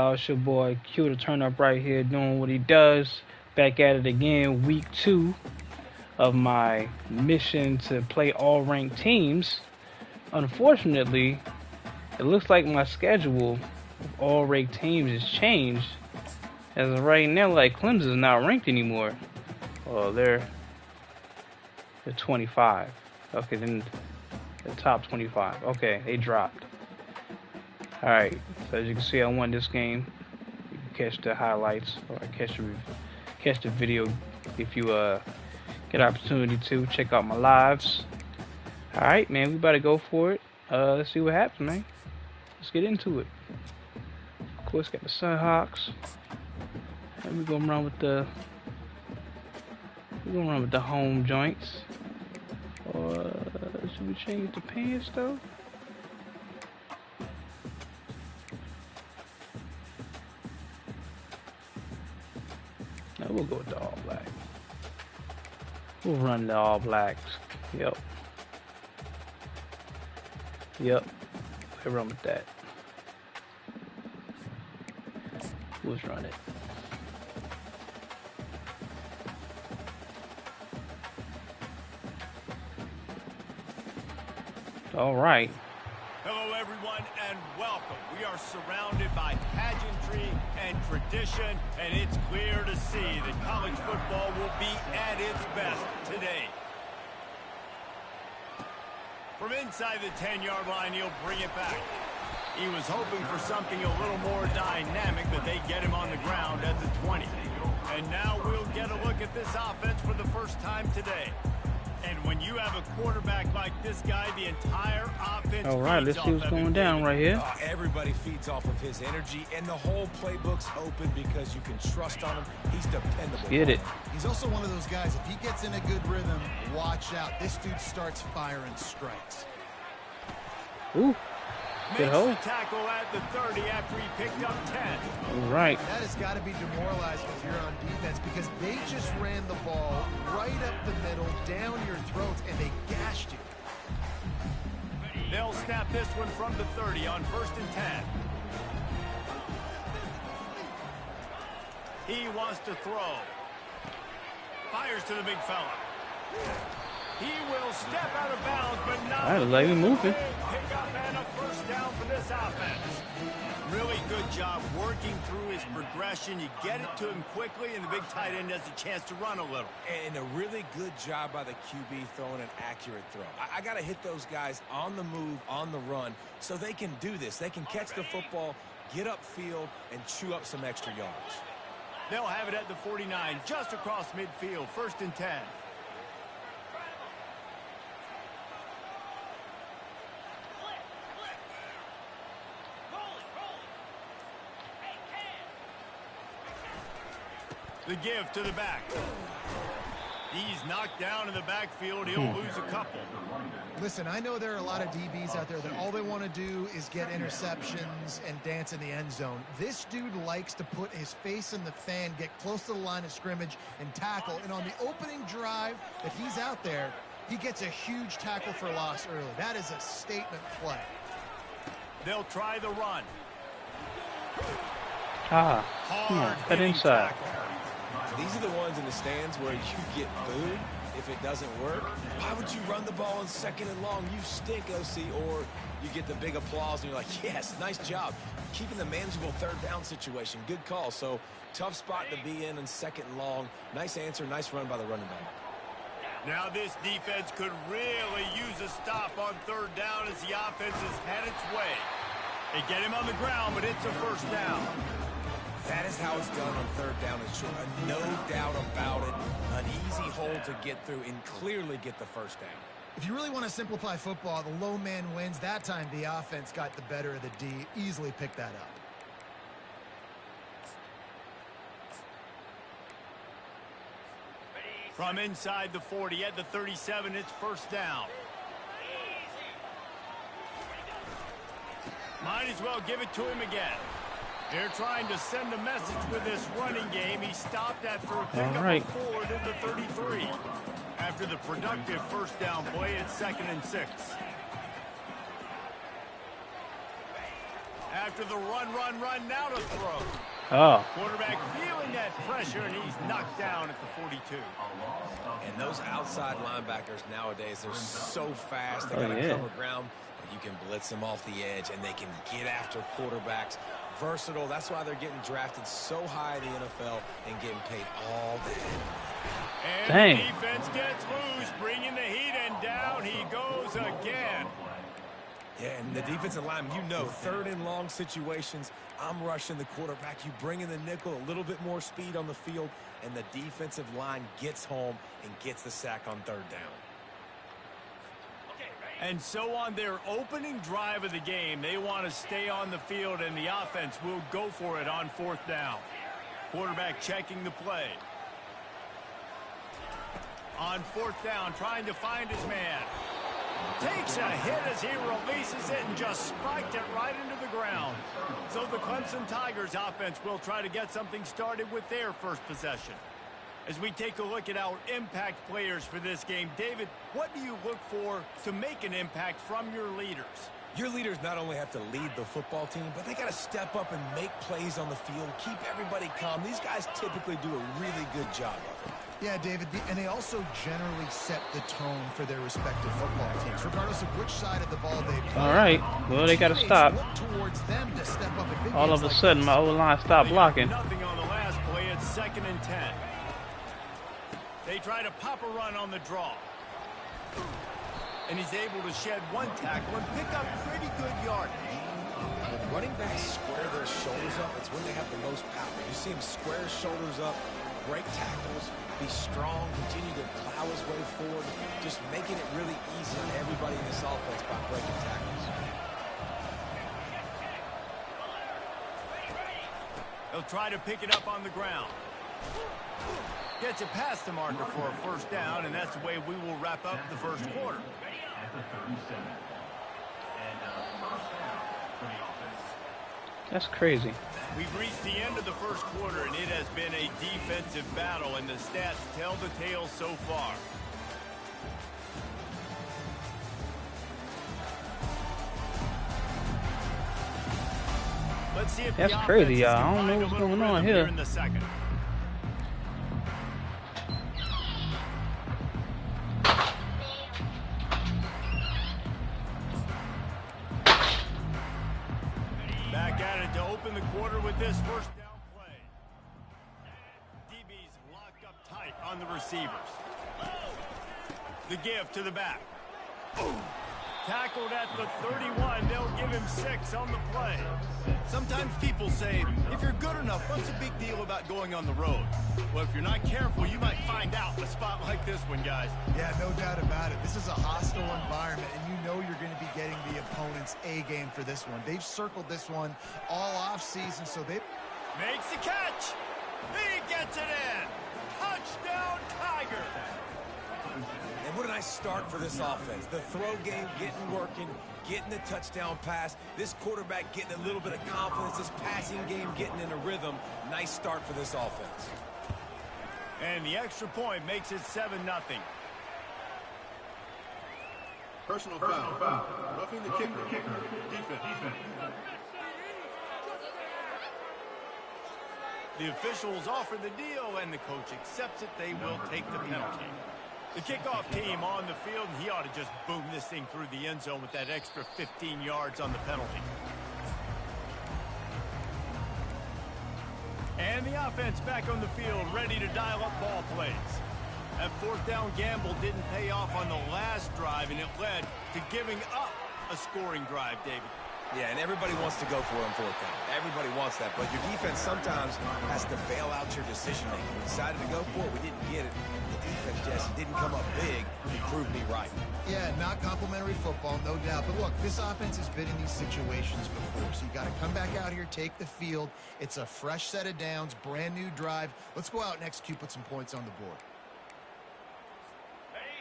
It's your boy Q to turn up right here doing what he does. Back at it again, week 2 of my mission to play all ranked teams. Unfortunately, it looks like my schedule of all ranked teams has changed. As of right now, like Clemson's not ranked anymore. Well, they're 25. Okay, then the top 25. Okay, they dropped. Alright, so as you can see, I won this game. You can catch the highlights or catch the video if you get an opportunity to check out my lives. Alright, man, we about to go for it. Let's see what happens, man. Let's get into it. Of course, got the Sun Hawks. And we're gonna run with the home joints. Or should we change the pants though? No, we'll go with the all black. We'll run the all blacks. Yep. We'll run with that. Let's run it. All right. Hello, everyone, and welcome. We are surrounded by pageantry and tradition, and it's clear to see that college football will be at its best today. From inside the 10-yard line, he'll bring it back. He was hoping for something a little more dynamic, but they get him on the ground at the 20. And now we'll get a look at this offense for the first time today. And when you have a quarterback like this guy, the entire offense. All right, let's see what's going down right here. Everybody feeds off of his energy, and the whole playbook's open because you can trust on him. He's dependable. Get it. He's also one of those guys, if he gets in a good rhythm, watch out. This dude starts firing strikes. Ooh. Good hole. Makes the tackle at the 30 after he picked up 10. All right. That has got to be demoralizing if you're on defense because they just ran the ball right up the middle, down your throats, and they gashed you. They'll snap this one from the 30 on 1st and 10. He wants to throw. Fires to the big fella. He will step out of bounds, but not. All right, let me moving. Pick up and a first down for this offense. Really good job working through his progression. You get it to him quickly, and the big tight end has a chance to run a little. And a really good job by the QB throwing an accurate throw. I got to hit those guys on the move, on the run, so they can do this. They can catch the football, get upfield, and chew up some extra yards. They'll have it at the 49, just across midfield, 1st and 10. The give to the back. He's knocked down in the backfield. He'll lose a couple. Listen, I know there are a lot of DBs out there that all they want to do is get interceptions and dance in the end zone. This dude likes to put his face in the fan, get close to the line of scrimmage, and tackle. And on the opening drive that he's out there, he gets a huge tackle for loss early. That is a statement play. They'll try the run. Come on, cut inside. Tackle. These are the ones in the stands where you get booed if it doesn't work. Why would you run the ball on 2nd and long? You stink, OC. Or you get the big applause and you're like, yes, nice job. Keeping the manageable 3rd down situation. Good call. So tough spot to be in 2nd and long. Nice answer, nice run by the running back. Now this defense could really use a stop on 3rd down as the offense has had its way. They get him on the ground, but it's a first down. That is how it's done on 3rd down and short. No doubt about it. An easy hole to get through and clearly get the first down. If you really want to simplify football, the low man wins. That time the offense got the better of the D. Easily picked that up. From inside the 40 at the 37, it's first down. Might as well give it to him again. They're trying to send a message with this running game. He stopped after a pickup of 4 to the 33. After the productive first down play, it's 2nd and 6. after the run, now to throw. Oh. Quarterback feeling that pressure, and he's knocked down at the 42. And those outside linebackers nowadays, they're so fast. They got to cover ground. But you can blitz them off the edge, and they can get after quarterbacks. Versatile. That's why they're getting drafted so high in the NFL and getting paid all day. And the defense gets loose, bringing the heat, and down he goes again. Yeah, and the defensive line, you know, 3rd and long situations, I'm rushing the quarterback. You bring in the nickel, a little bit more speed on the field, and the defensive line gets home and gets the sack on 3rd down. And so on their opening drive of the game, they want to stay on the field, and the offense will go for it on 4th down. Quarterback checking the play. On 4th down, trying to find his man. Takes a hit as he releases it and just spiked it right into the ground. So the Clemson Tigers offense will try to get something started with their first possession. As we take a look at our impact players for this game, David, what do you look for to make an impact from your leaders? Your leaders not only have to lead the football team, but they got to step up and make plays on the field, keep everybody calm. These guys typically do a really good job of it. Yeah, David, and they also generally set the tone for their respective football teams, regardless of which side of the ball they play. All right, well, they got to stop. All of a sudden, my O-line stopped blocking. Nothing on the last play. It's 2nd and 10. They try to pop a run on the draw. And he's able to shed 1 tackle and pick up pretty good yardage. When running backs square their shoulders up, it's when they have the most power. You see him square his shoulders up, break tackles, be strong, continue to plow his way forward, just making it really easy on everybody in this offense by breaking tackles. They'll try to pick it up on the ground. Gets it past the marker for a 1st down, and that's the way we will wrap up the 1st quarter. That's crazy. We've reached the end of the 1st quarter, and it has been a defensive battle, and the stats tell the tale so far. Let's see if that's crazy, y'all. I don't know what's going on here. In the 2nd. Back at it to open the quarter with this 1st down play. DB's locked up tight on the receivers. The give to the back. Tackled at the 31. They'll give him 6 on the play. Sometimes people say, if you're good enough, what's the big deal about going on the road? Well, if you're not careful, you might find out in a spot like this one, guys. Yeah, no doubt about it. This is a hostile environment, and you know you're going to be getting the opponent's A game for this one. They've circled this one all off season, so they makes the catch. He gets it in. Touchdown, Tiger. And what a nice start for this offense. The throw game getting working, getting the touchdown pass. This quarterback getting a little bit of confidence. This passing game getting in a rhythm. Nice start for this offense. And the extra point makes it 7-0. Personal foul. Roughing the kicker. Defense. The officials offer the deal, and the coach accepts it. They will take the penalty. The kickoff team on the field, and he ought to just boom this thing through the end zone with that extra 15 yards on the penalty. And the offense back on the field, ready to dial up ball plays. That 4th down gamble didn't pay off on the last drive, and it led to giving up a scoring drive, David. Yeah, and everybody wants to go for it on 4th down. Everybody wants that, but your defense sometimes has to bail out your decision-making. We decided to go for it. We didn't get it. The defense, Jesse, didn't come up big. He proved me right. Yeah, not complimentary football, no doubt. But look, this offense has been in these situations before, so you got to come back out here, take the field. It's a fresh set of downs, brand new drive. Let's go out and execute, put some points on the board.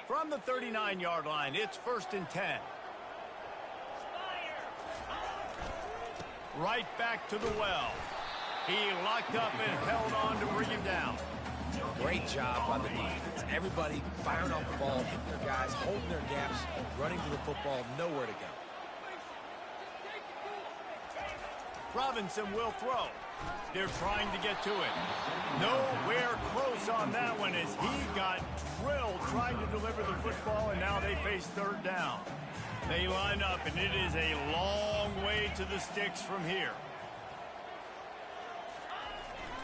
From the 39-yard line, it's 1st and 10. Right back to the well. He locked up and held on to bring him down. Great job by the defense. Everybody firing off the ball, hitting their guys, holding their gaps, running to the football, nowhere to go. Robinson will throw. They're trying to get to it. Nowhere close on that one as he got drilled trying to deliver the football, and now they face third down. They line up, and it is a long way to the sticks from here.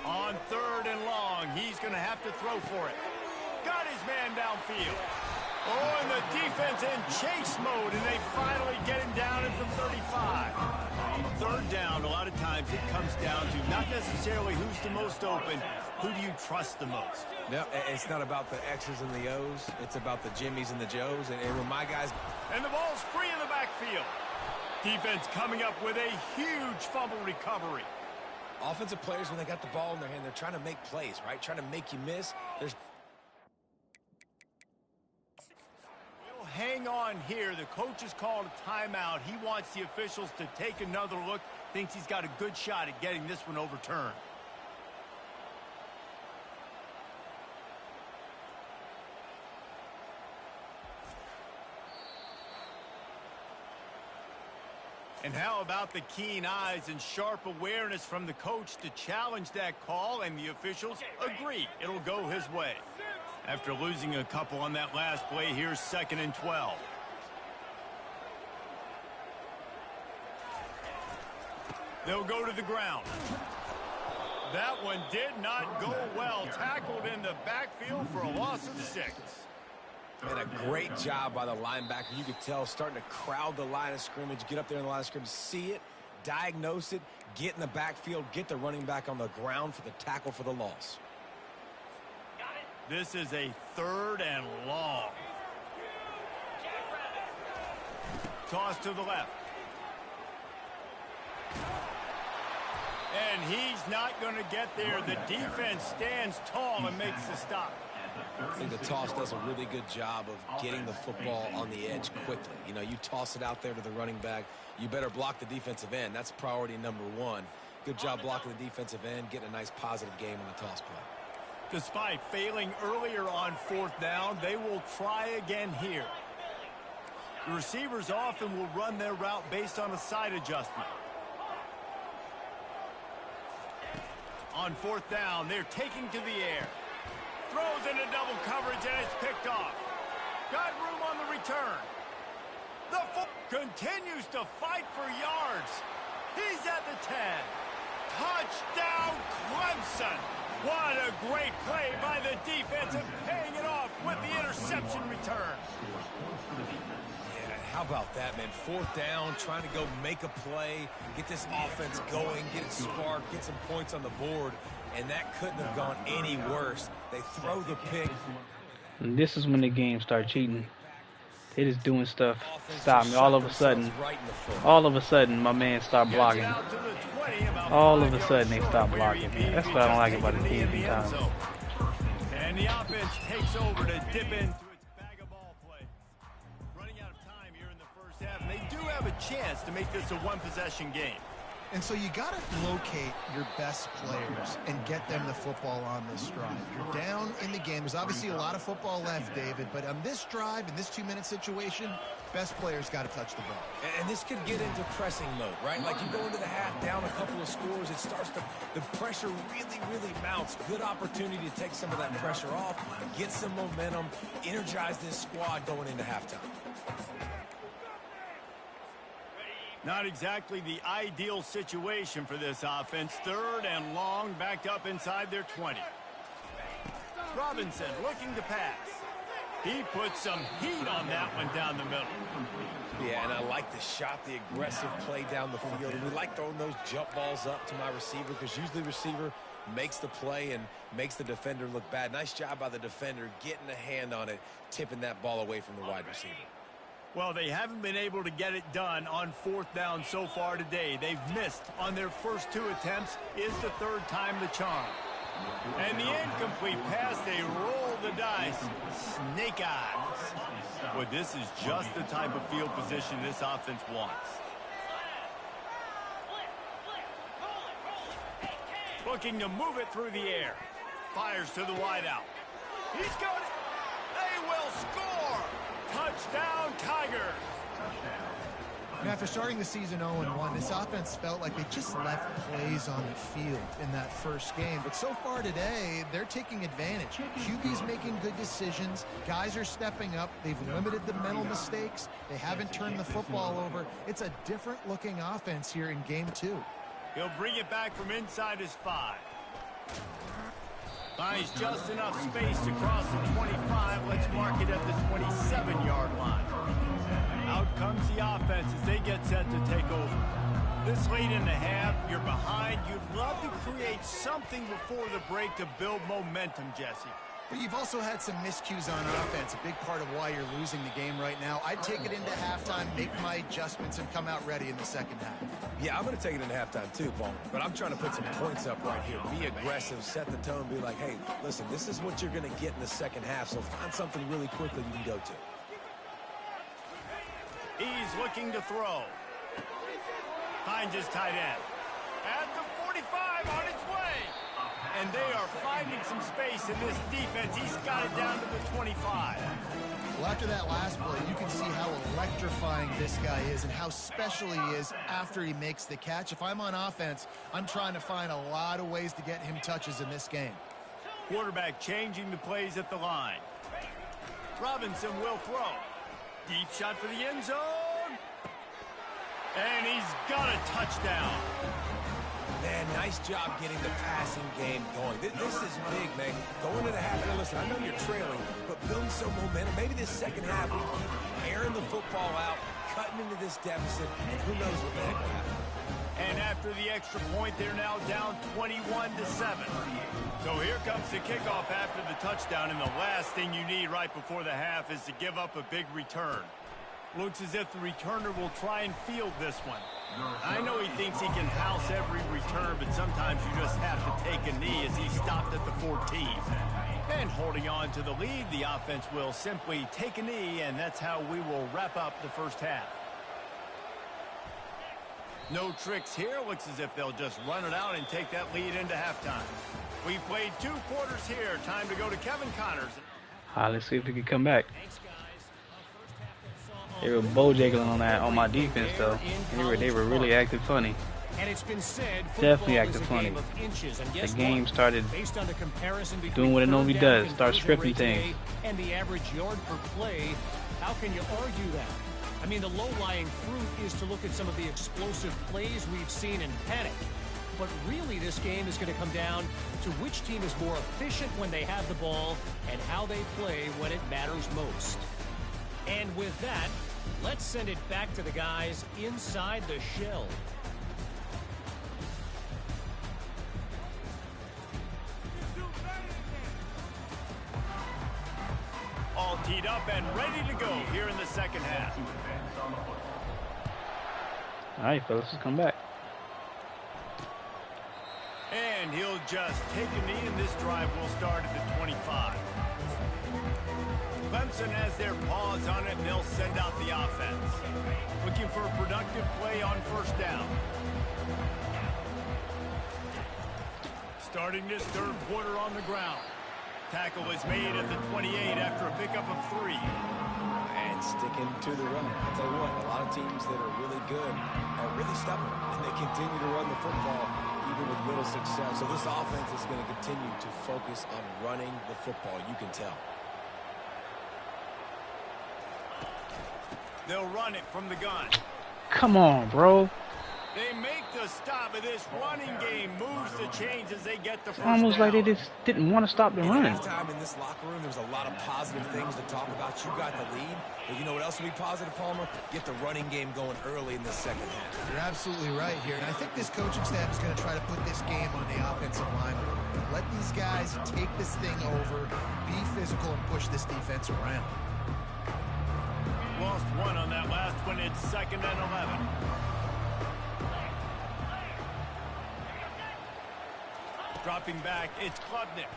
On third and long, he's going to have to throw for it. Got his man downfield. Oh, and the defense in chase mode, and they finally get him down at the 35. Third down, a lot of times it comes down to not necessarily who's the most open, who do you trust the most? No, it's not about the X's and the O's. It's about the Jimmys and the Joes. And when my guys... And the ball's free in the backfield. Defense coming up with a huge fumble recovery. Offensive players, when they got the ball in their hand, they're trying to make plays, right? Trying to make you miss. We'll hang on here. The coach has called a timeout. He wants the officials to take another look. Thinks he's got a good shot at getting this one overturned. And how about the keen eyes and sharp awareness from the coach to challenge that call, and the officials agree it'll go his way. After losing a couple on that last play, here's 2nd and 12. They'll go to the ground. That one did not go well. Tackled in the backfield for a loss of 6. And a great job by the linebacker. You could tell starting to crowd the line of scrimmage, get up there in the line of scrimmage, see it, diagnose it, get in the backfield, get the running back on the ground for the tackle for the loss. This is a 3rd and long. Toss to the left. And he's not going to get there. The defense stands tall and makes the stop. I think the toss does a really good job of getting the football on the edge quickly. You know, you toss it out there to the running back. You better block the defensive end. That's priority number 1. Good job blocking the defensive end, getting a nice positive game on the toss play. Despite failing earlier on 4th down, they will try again here. The receivers often will run their route based on a side adjustment. On 4th down, they're taking to the air. Throws into double coverage, and it's picked off. Got room on the return. The continues to fight for yards. He's at the 10. Touchdown, Clemson. What a great play by the defense and paying it off with the interception return. Yeah, how about that, man? 4th down, trying to go make a play, get this offense going, get it sparked, get some points on the board, and that couldn't have gone any worse. They throw the pick. And this is when the game start cheating. They just doing stuff. Stop me. All of a sudden, my man start blocking. All of a sudden, they stop blocking. Man. That's what I don't like about the team sometimes. And the offense takes over to dip into its bag of ball play. Running out of time here in the first half, and they do have a chance to make this a one-possession game. And so you got to locate your best players and get them the football on this drive. You're down in the game. There's obviously a lot of football left, David, but on this drive, in this 2-minute situation, best players got to touch the ball. And this could get into pressing mode, right? Like you go into the half, down a couple of scores, it starts to, the pressure really mounts. Good opportunity to take some of that pressure off, get some momentum, energize this squad going into halftime. Not exactly the ideal situation for this offense. 3rd and long, backed up inside their 20. Robinson looking to pass. He put some heat on that one down the middle. Yeah, and I like the shot, the aggressive play down the field. We like throwing those jump balls up to my receiver because usually the receiver makes the play and makes the defender look bad. Nice job by the defender getting a hand on it, tipping that ball away from the wide receiver. Well, they haven't been able to get it done on 4th down so far today. They've missed on their first 2 attempts. Is the 3rd time the charm. And the incomplete pass, they roll the dice. Snake eyes. But this is just the type of field position this offense wants. Looking to move it through the air. Fires to the wideout. He's got it. They will score. Touchdown, Tigers. And after starting the season 0-1, this offense felt like they just left plays on the field in that first game. But so far today, they're taking advantage. QB's making good decisions. Guys are stepping up. They've limited the mental mistakes. They haven't turned the football over. It's a different-looking offense here in Game 2. He'll bring it back from inside his 5. Finds just enough space to cross the 25. Let's mark it at the 27-yard line. Out comes the offense as they get set to take over. This late in the half, you're behind. You'd love to create something before the break to build momentum, Jesse. But you've also had some miscues on offense, a big part of why you're losing the game right now. I'd take it into halftime, make my adjustments, and come out ready in the second half. Yeah, I'm going to take it into halftime too, Paul. But I'm trying to put some points up right here. Be aggressive, set the tone, be like, hey, listen, this is what you're going to get in the second half, so find something really quickly you can go to. He's looking to throw. Finds his tight end. At the 45, on its way. And they are finding some space in this defense. He's got it down to the 25. Well, after that last play, you can see how electrifying this guy is and how special he is after he makes the catch. If I'm on offense, I'm trying to find a lot of ways to get him touches in this game. Quarterback changing the plays at the line. Robinson will throw. Deep shot for the end zone. And he's got a touchdown. Man, nice job getting the passing game going. This is big, man. Going into the half, now listen, I know you're trailing, but building some momentum. Maybe this second half, we keep airing the football out, cutting into this deficit, and who knows what the heck will happen. And after the extra point, they're now down 21-7. So here comes the kickoff after the touchdown, and the last thing you need right before the half is to give up a big return. Looks as if the returner will try and field this one. I know he thinks he can house every return, but sometimes you just have to take a knee as he stopped at the 14. And holding on to the lead, the offense will simply take a knee, and that's how we will wrap up the first half. No tricks here. Looks as if they'll just run it out and take that lead into halftime. We've played 2 quarters here. Time to go to Kevin Connors. Let's see if we can come back. They were bojaggling on my defense though. They were really acting funny. And it's been said, definitely acting funny. The game started doing what it normally does, start scripting things. And the average yard per play, how can you argue that? I mean, the low-lying fruit is to look at some of the explosive plays we've seen in panic. But really, this game is going to come down to which team is more efficient when they have the ball and how they play when it matters most. And with that, let's send it back to the guys inside the shell. All teed up and ready to go here in the second half. All right, fellas, let's come back. And he'll just take a knee, and this drive will start at the 25. Clemson has their paws on it, and they'll send out the offense. Looking for a productive play on first down. Starting this third quarter on the ground. Tackle is made at the 28 after a pickup of 3. And sticking to the run. I'll tell you what, a lot of teams that are really good are really stubborn, and they continue to run the football even with little success. So this offense is going to continue to focus on running the football. You can tell. They'll run it from the gun. Come on, bro. They make the stop, of this running game moves the chains as they get the first Almost down. like they just didn't want to stop the running. At halftime in this locker room, there's a lot of positive things to talk about. You got the lead, but you know what else will be positive, Palmer? Get the running game going early in the second half. You're absolutely right here, and I think this coaching staff is going to try to put this game on the offensive line. Let these guys take this thing over, be physical, and push this defense around. Lost 1 on that last one. It's 2nd and 11. Dropping back, it's Klubnik.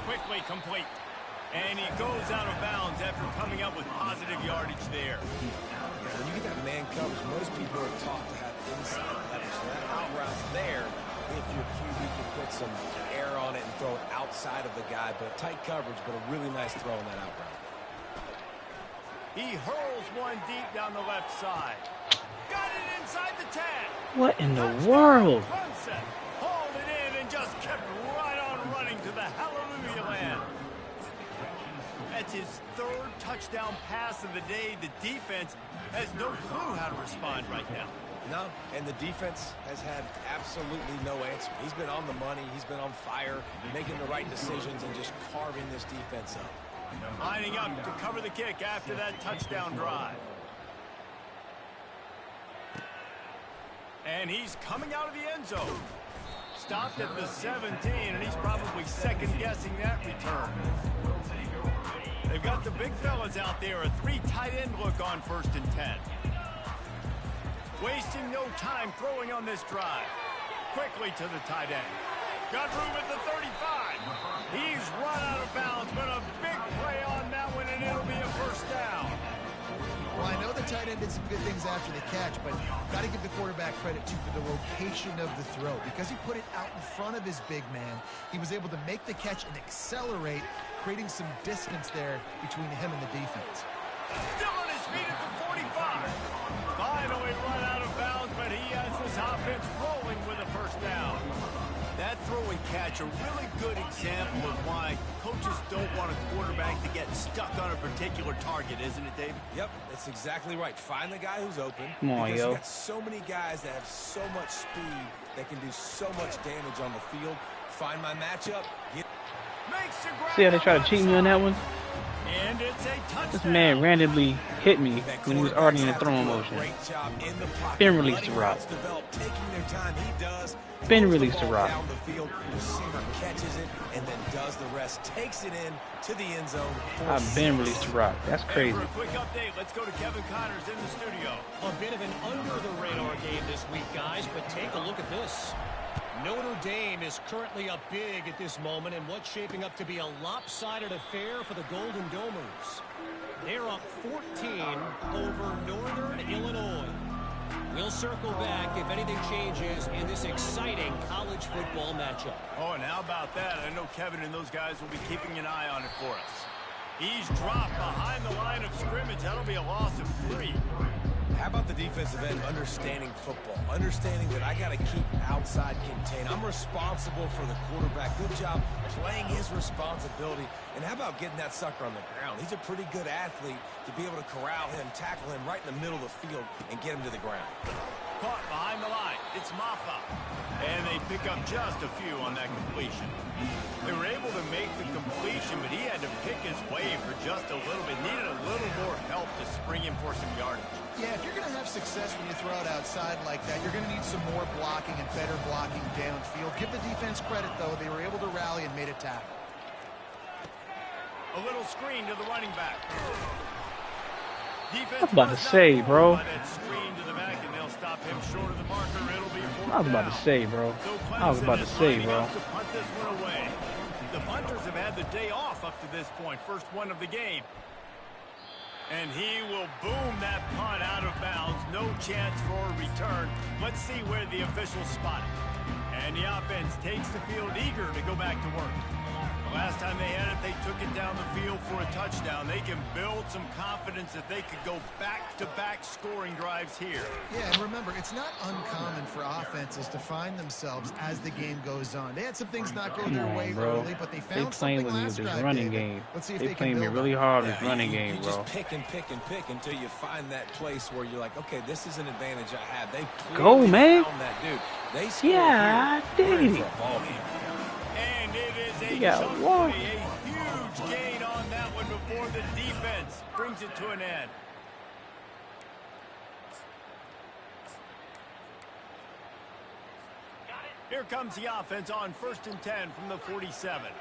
Quickly complete. And he goes out of bounds after coming up with positive yardage there. When you get that man coverage, most people are taught to have inside leverage. So that out route's there if your QB can put some air on it and throw it outside of the guy. But tight coverage, but a really nice throw on that out route. He hurls one deep down the left side. Got it inside the 10. What in the Touchdown, world? Clemson. Hauled it in and just kept right on running to the hallelujah land. That's his third touchdown pass of the day. The defense has no clue how to respond right now. No, and the defense has had absolutely no answer. He's been on the money. He's been on fire, making the right decisions and just carving this defense up. Lining up to cover the kick after that touchdown drive. And he's coming out of the end zone. Stopped at the 17, and he's probably second-guessing that return. They've got the big fellas out there, a 3 tight end look on 1st and 10. Wasting no time throwing on this drive. Quickly to the tight end. Got room at the 35. He's run out of bounds, but a big play on that one, and it'll be a first down. Well, I know the tight end did some good things after the catch, but got to give the quarterback credit, too, for the location of the throw. Because he put it out in front of his big man, he was able to make the catch and accelerate, creating some distance there between him and the defense. Still on his feet at the 45. Finally run out of bounds, but he has this offense rolling with a first down. That throw and catch, a really good example of why coaches don't want a quarterback to get stuck on a particular target, isn't it, David? Yep, that's exactly right. Find the guy who's open. Come on, because yo. you got so many guys that have so much speed that can do so much damage on the field. Find my matchup. Makes the grab. See how they try to cheat me on that one? And it's a touchdown. This man randomly hit me when he was already in the throwing motion. Great job in the pocket. Been released to route. Taking their time, he does. Been released to route. Down the field, receiver catches it and then does the rest. Takes it in to the end zone. I've been released to route. That's crazy. For a quick update, let's go to Kevin Connors in the studio. A bit of an under-the-radar game this week, guys, but take a look at this. Notre Dame is currently up big at this moment in what's shaping up to be a lopsided affair for the Golden Domers. They're up 14 over Northern Illinois. We'll circle back if anything changes in this exciting college football matchup. Oh, and how about that? I know Kevin and those guys will be keeping an eye on it for us. He's dropped behind the line of scrimmage. That'll be a loss of 3. How about the defensive end understanding football? Understanding that I got to keep outside contained. I'm responsible for the quarterback. Good job playing his responsibility. And how about getting that sucker on the ground? He's a pretty good athlete to be able to corral him, tackle him right in the middle of the field, and get him to the ground. Caught behind the line. It's Maffa. And they pick up just a few on that completion. They were able to make the completion, but he had to pick his way for just a little bit. Needed a little more help to spring him for some yardage. Yeah, if you're going to have success when you throw it outside like that, you're going to need some more blocking and better blocking downfield. Give the defense credit, though. They were able to rally and made a tackle. A little screen to the running back. Defense I was about to say, bro. That screen to the back, and they'll stop him short of the marker. It'll be I was about to say, bro. I was about to say, bro. To punt this one away. The punters have had the day off up to this point. First one of the game. And he will boom that punt out of bounds. No chance for a return. Let's see where the officials spot it. And the offense takes the field eager to go back to work. The last time they had it, they took it down the field for a touchdown. They can build some confidence that they could go back-to-back scoring drives here. Yeah, and remember, it's not uncommon for offenses to find themselves as the game goes on. They had some things not go their way early, but they found something last drive. This running game. Let's see if they playing me really hard this running game, you bro. just pick and pick and pick until you find that place where you're like, okay, this is an advantage I have. They go, man. Found that dude. They scored Yeah, here. dang. And it is a got chunk one. play, a huge gain on that one before the defense brings it to an end. Here comes the offense on 1st and 10 from the 47.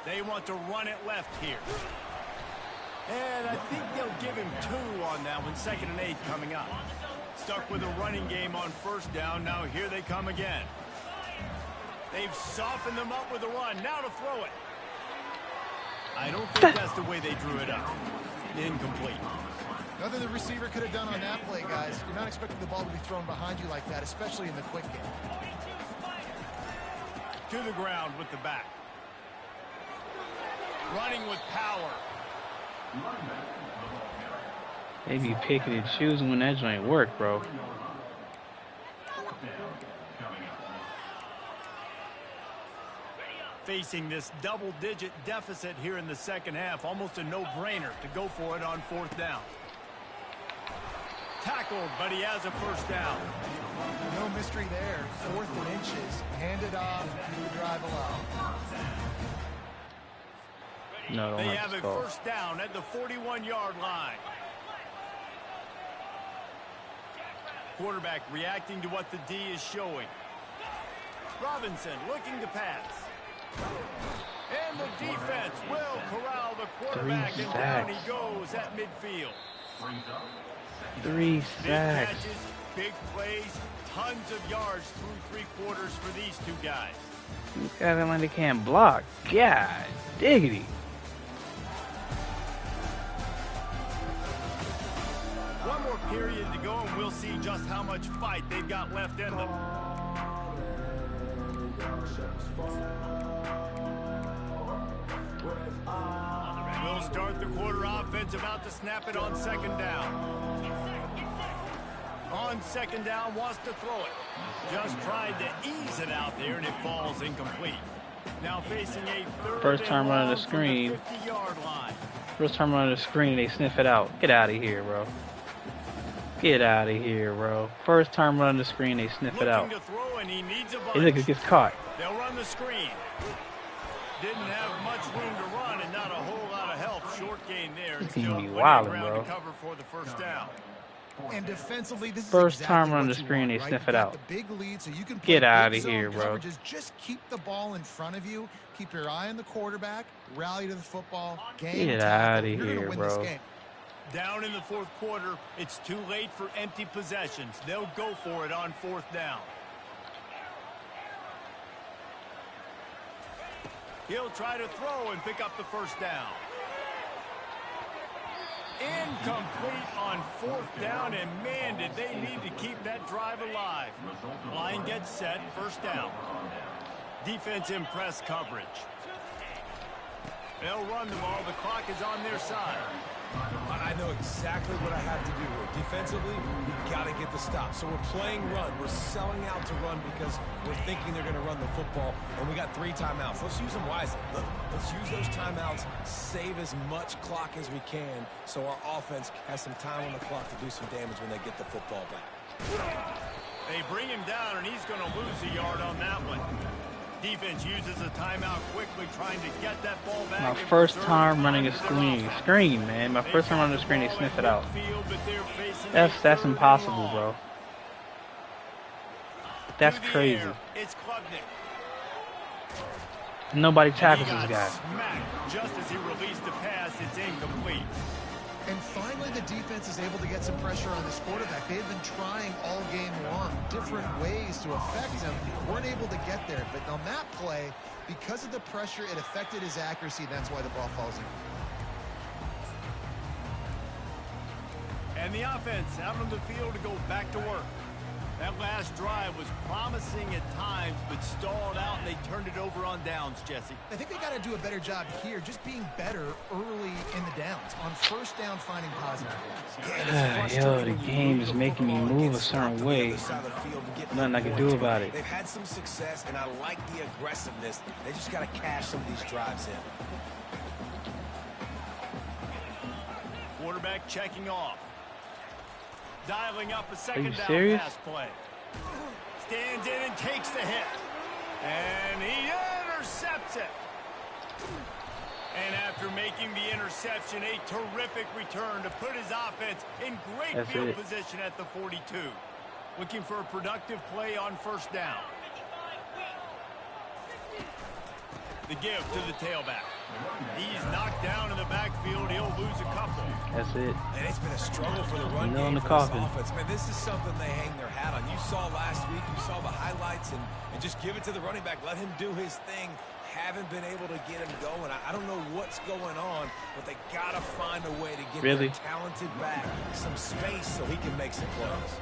They want to run it left here. And I think they'll give him 2 on that one. 2nd and 8 coming up. Stuck with a running game on 1st down. Now here they come again. They've softened them up with a run. Now to throw it. I don't think that's the way they drew it up. Incomplete. Nothing the receiver could have done on that play, guys. You're not expecting the ball to be thrown behind you like that, especially in the quick game. To the ground with the back. Running with power. They be picking and choosing when that joint work, bro. Facing this double-digit deficit here in the second half, almost a no-brainer to go for it on 4th down. Tackled, but he has a first down. No mystery there. 4th and inches. Hand it off. Keep the drive alive. No, They have a first down at the 41-yard line. Quarterback reacting to what the D is showing. Robinson looking to pass. And the defense will corral the quarterback, and down he goes at midfield. 3 Big sacks. catches, big plays, tons of yards through 3 quarters for these 2 guys. These guys are like they can't block. God diggity. One more period to go, and we'll see just how much fight they've got left in them. We'll start the quarter offense, about to snap it on 2nd down. On 2nd down, wants to throw it. Just tried to ease it out there, and it falls incomplete. Now facing a First time running the screen. 50-yard line. First time running the screen, they sniff it out. Get out of here, bro. Get out of here, bro. First time running the screen, they sniff it out. To throw, and he needs a bunch. Hey, look, it gets caught. They'll run the screen. Didn't have much room to run and not a whole lot of help. Short gain there. This Still team be plenty of wildin', ground bro. to cover for the first down. And defensively, this is First exactly time on what the you screen, want, they right? sniff You've it got out. The big lead, so you can Get play outta big zone here, bro. coverages. Just keep the ball in front of you. Keep your eye on the quarterback. Rally to the football. Get tackle. outta You're gonna here, win bro. this game. Down in the 4th quarter, it's too late for empty possessions. They'll go for it on 4th down. He'll try to throw and pick up the first down. Incomplete on 4th down, and man, did they need to keep that drive alive. Line gets set, first down. Defense in press coverage. They'll run the ball. The clock is on their side. I know exactly what I have to do here. Defensively, we've got to get the stop. So we're playing run. We're selling out to run because we're thinking they're going to run the football, and we got 3 timeouts. Let's use them wisely. Look, let's use those timeouts, save as much clock as we can so our offense has some time on the clock to do some damage when they get the football back. They bring him down, and he's going to lose a yard on that one. Defense uses a timeout quickly, trying to get that ball back. My first time running a screen, man. My first time running the screen, they sniff it out. That's impossible, bro. That's crazy. It's Klubnik. Nobody tackles this guy. Smacked just as he released the pass. It's incomplete. And finally, the defense is able to get some pressure on this quarterback. They've been trying all game long, different ways to affect him. Weren't able to get there. But on that play, because of the pressure, it affected his accuracy. That's why the ball falls in. And the offense out on the field to go back to work. That last drive was promising at times, but stalled out, and they turned it over on downs, Jesse. I think they got to do a better job here, just being better early in the downs. On first down, finding positive plays. Yo, the game is making me move a certain way. Nothing I can do about it. They've had some success, and I like the aggressiveness. They just got to cash some of these drives in. Quarterback checking off. Dialing up a second down serious? pass play. Stands in and takes the hit. And he intercepts it. And after making the interception, a terrific return to put his offense in great field position at the 42. Looking for a productive play on first down. The give to the tailback. He's knocked down in the backfield. He'll lose a couple. That's it. And it's been a struggle for the run Nail in game the for this coffin. offense. Man, this is something they hang their hat on. You saw last week, you saw the highlights, and just give it to the running back. Let him do his thing. Haven't been able to get him going. I don't know what's going on, but they got to find a way to get their talented back some space so he can make some plays.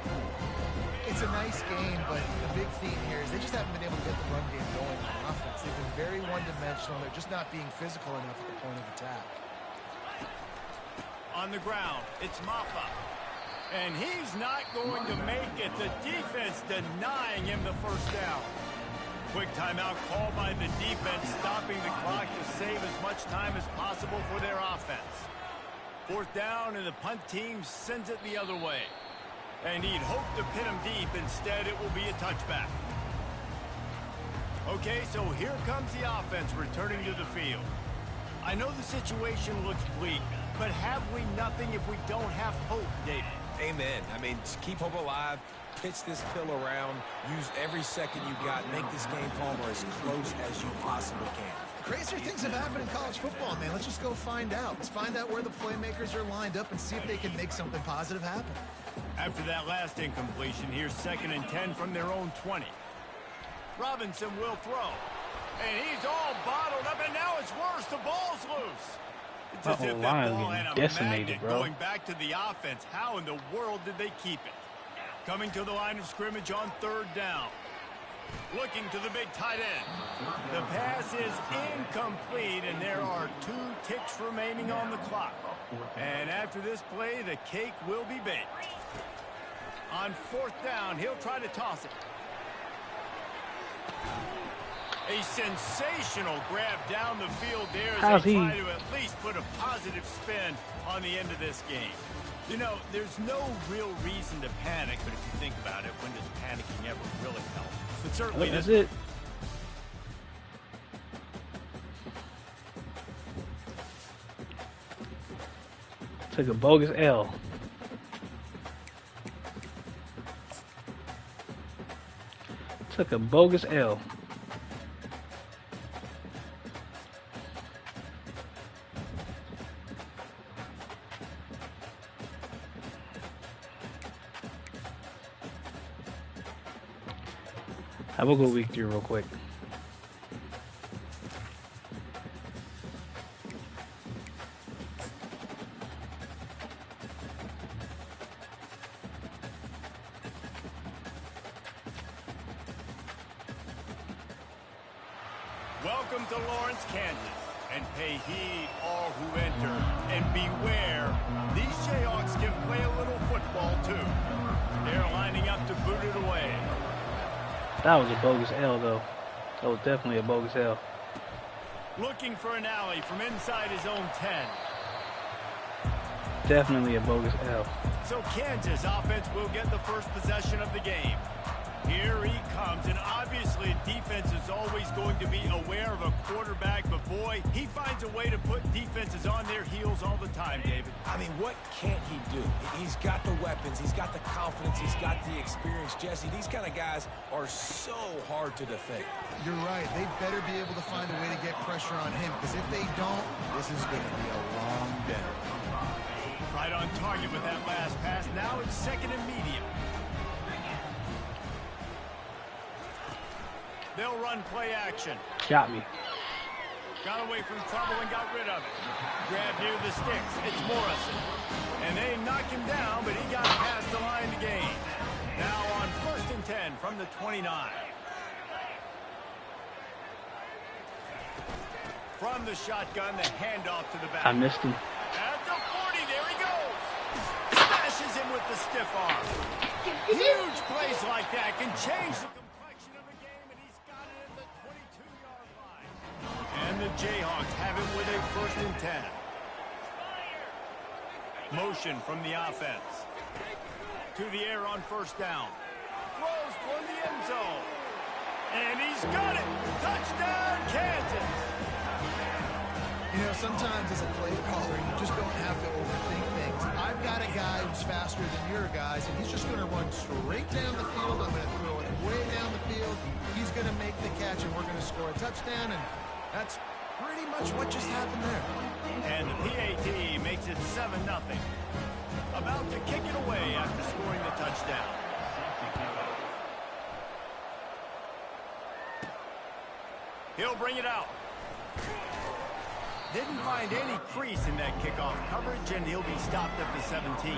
It's a nice game, but the big theme here is they just haven't been able to get the run game going on offense. They've been very one-dimensional. They're just not being physical enough at the point of attack. On the ground, it's Maffa. And he's not going to make it. The defense denying him the first down. Quick timeout called by the defense, stopping the clock to save as much time as possible for their offense. Fourth down, and the punt team sends it the other way. And he'd hoped to pin him deep. Instead, it will be a touchback. Okay, so here comes the offense returning to the field. I know the situation looks bleak, but have we nothing if we don't have hope, David? Amen. I mean, just keep hope alive, pitch this pill around, use every second you got, make this game home or as close as you possibly can. Crazier things have happened in college football, man. Let's just go find out. Let's find out where the playmakers are lined up and see if they can make something positive happen. After that last incompletion, here's 2nd and 10 from their own 20. Robinson will throw. And he's all bottled up, and now it's worse. The ball's loose. It's as if that ball had a magnet going back to the offense. How in the world did they keep it? Coming to the line of scrimmage on 3rd down. Looking to the big tight end. The pass is incomplete, and there are 2 ticks remaining on the clock. And after this play, the cake will be baked. On 4th down, he'll try to toss it. A sensational grab down the field there as they try to at least put a positive spin on the end of this game. You know, there's no real reason to panic, but if you think about it, when does panicking ever really help? But certainly that's it. Took a bogus L. Took a bogus L. I will go week 3 real quick. Welcome to Lawrence, Kansas, and pay heed all who enter, and beware, these Jayhawks can play a little football too. They're lining up to boot it away. That was a bogus L, though. That was definitely a bogus L. Looking for an alley from inside his own 10. Definitely a bogus L. So Kansas offense will get the first possession of the game. Here he comes, and obviously defense is always going to be aware of a quarterback, but boy, he finds a way to put defenses on their heels all the time, David. I mean, what can't he do? He's got the weapons, he's got the confidence, he's got the experience. Jesse, these kind of guys are so hard to defend. You're right. They better be able to find a way to get pressure on him, because if they don't, this is going to be a long day. Right on target with that last pass. Now it's 2nd and medium. They'll run play action. Got me. Got away from trouble and got rid of it. Grab near the sticks. It's Morrison. And they knock him down, but he got past the line to gain. Now on 1st and 10 from the 29. From the shotgun, the handoff to the back. I missed him. At the 40, there he goes. Smashes him with the stiff arm. Huge plays like that can change the complexion of a game, and he's got it at the 22-yard line. And the Jayhawks have him with a 1st and 10. Motion from the offense. To the air on 1st down. Throws for the end zone. And he's got it. Touchdown, Kansas. You know, sometimes as a play caller, you just don't have to overthink things. I've got a guy who's faster than your guys, and he's just going to run straight down the field. I'm going to throw it way down the field. He's going to make the catch, and we're going to score a touchdown, and that's pretty much what just happened there. And the PAT makes it 7-0. About to kick it away after scoring the touchdown. He'll bring it out. Didn't find any crease in that kickoff coverage, and he'll be stopped at the 17.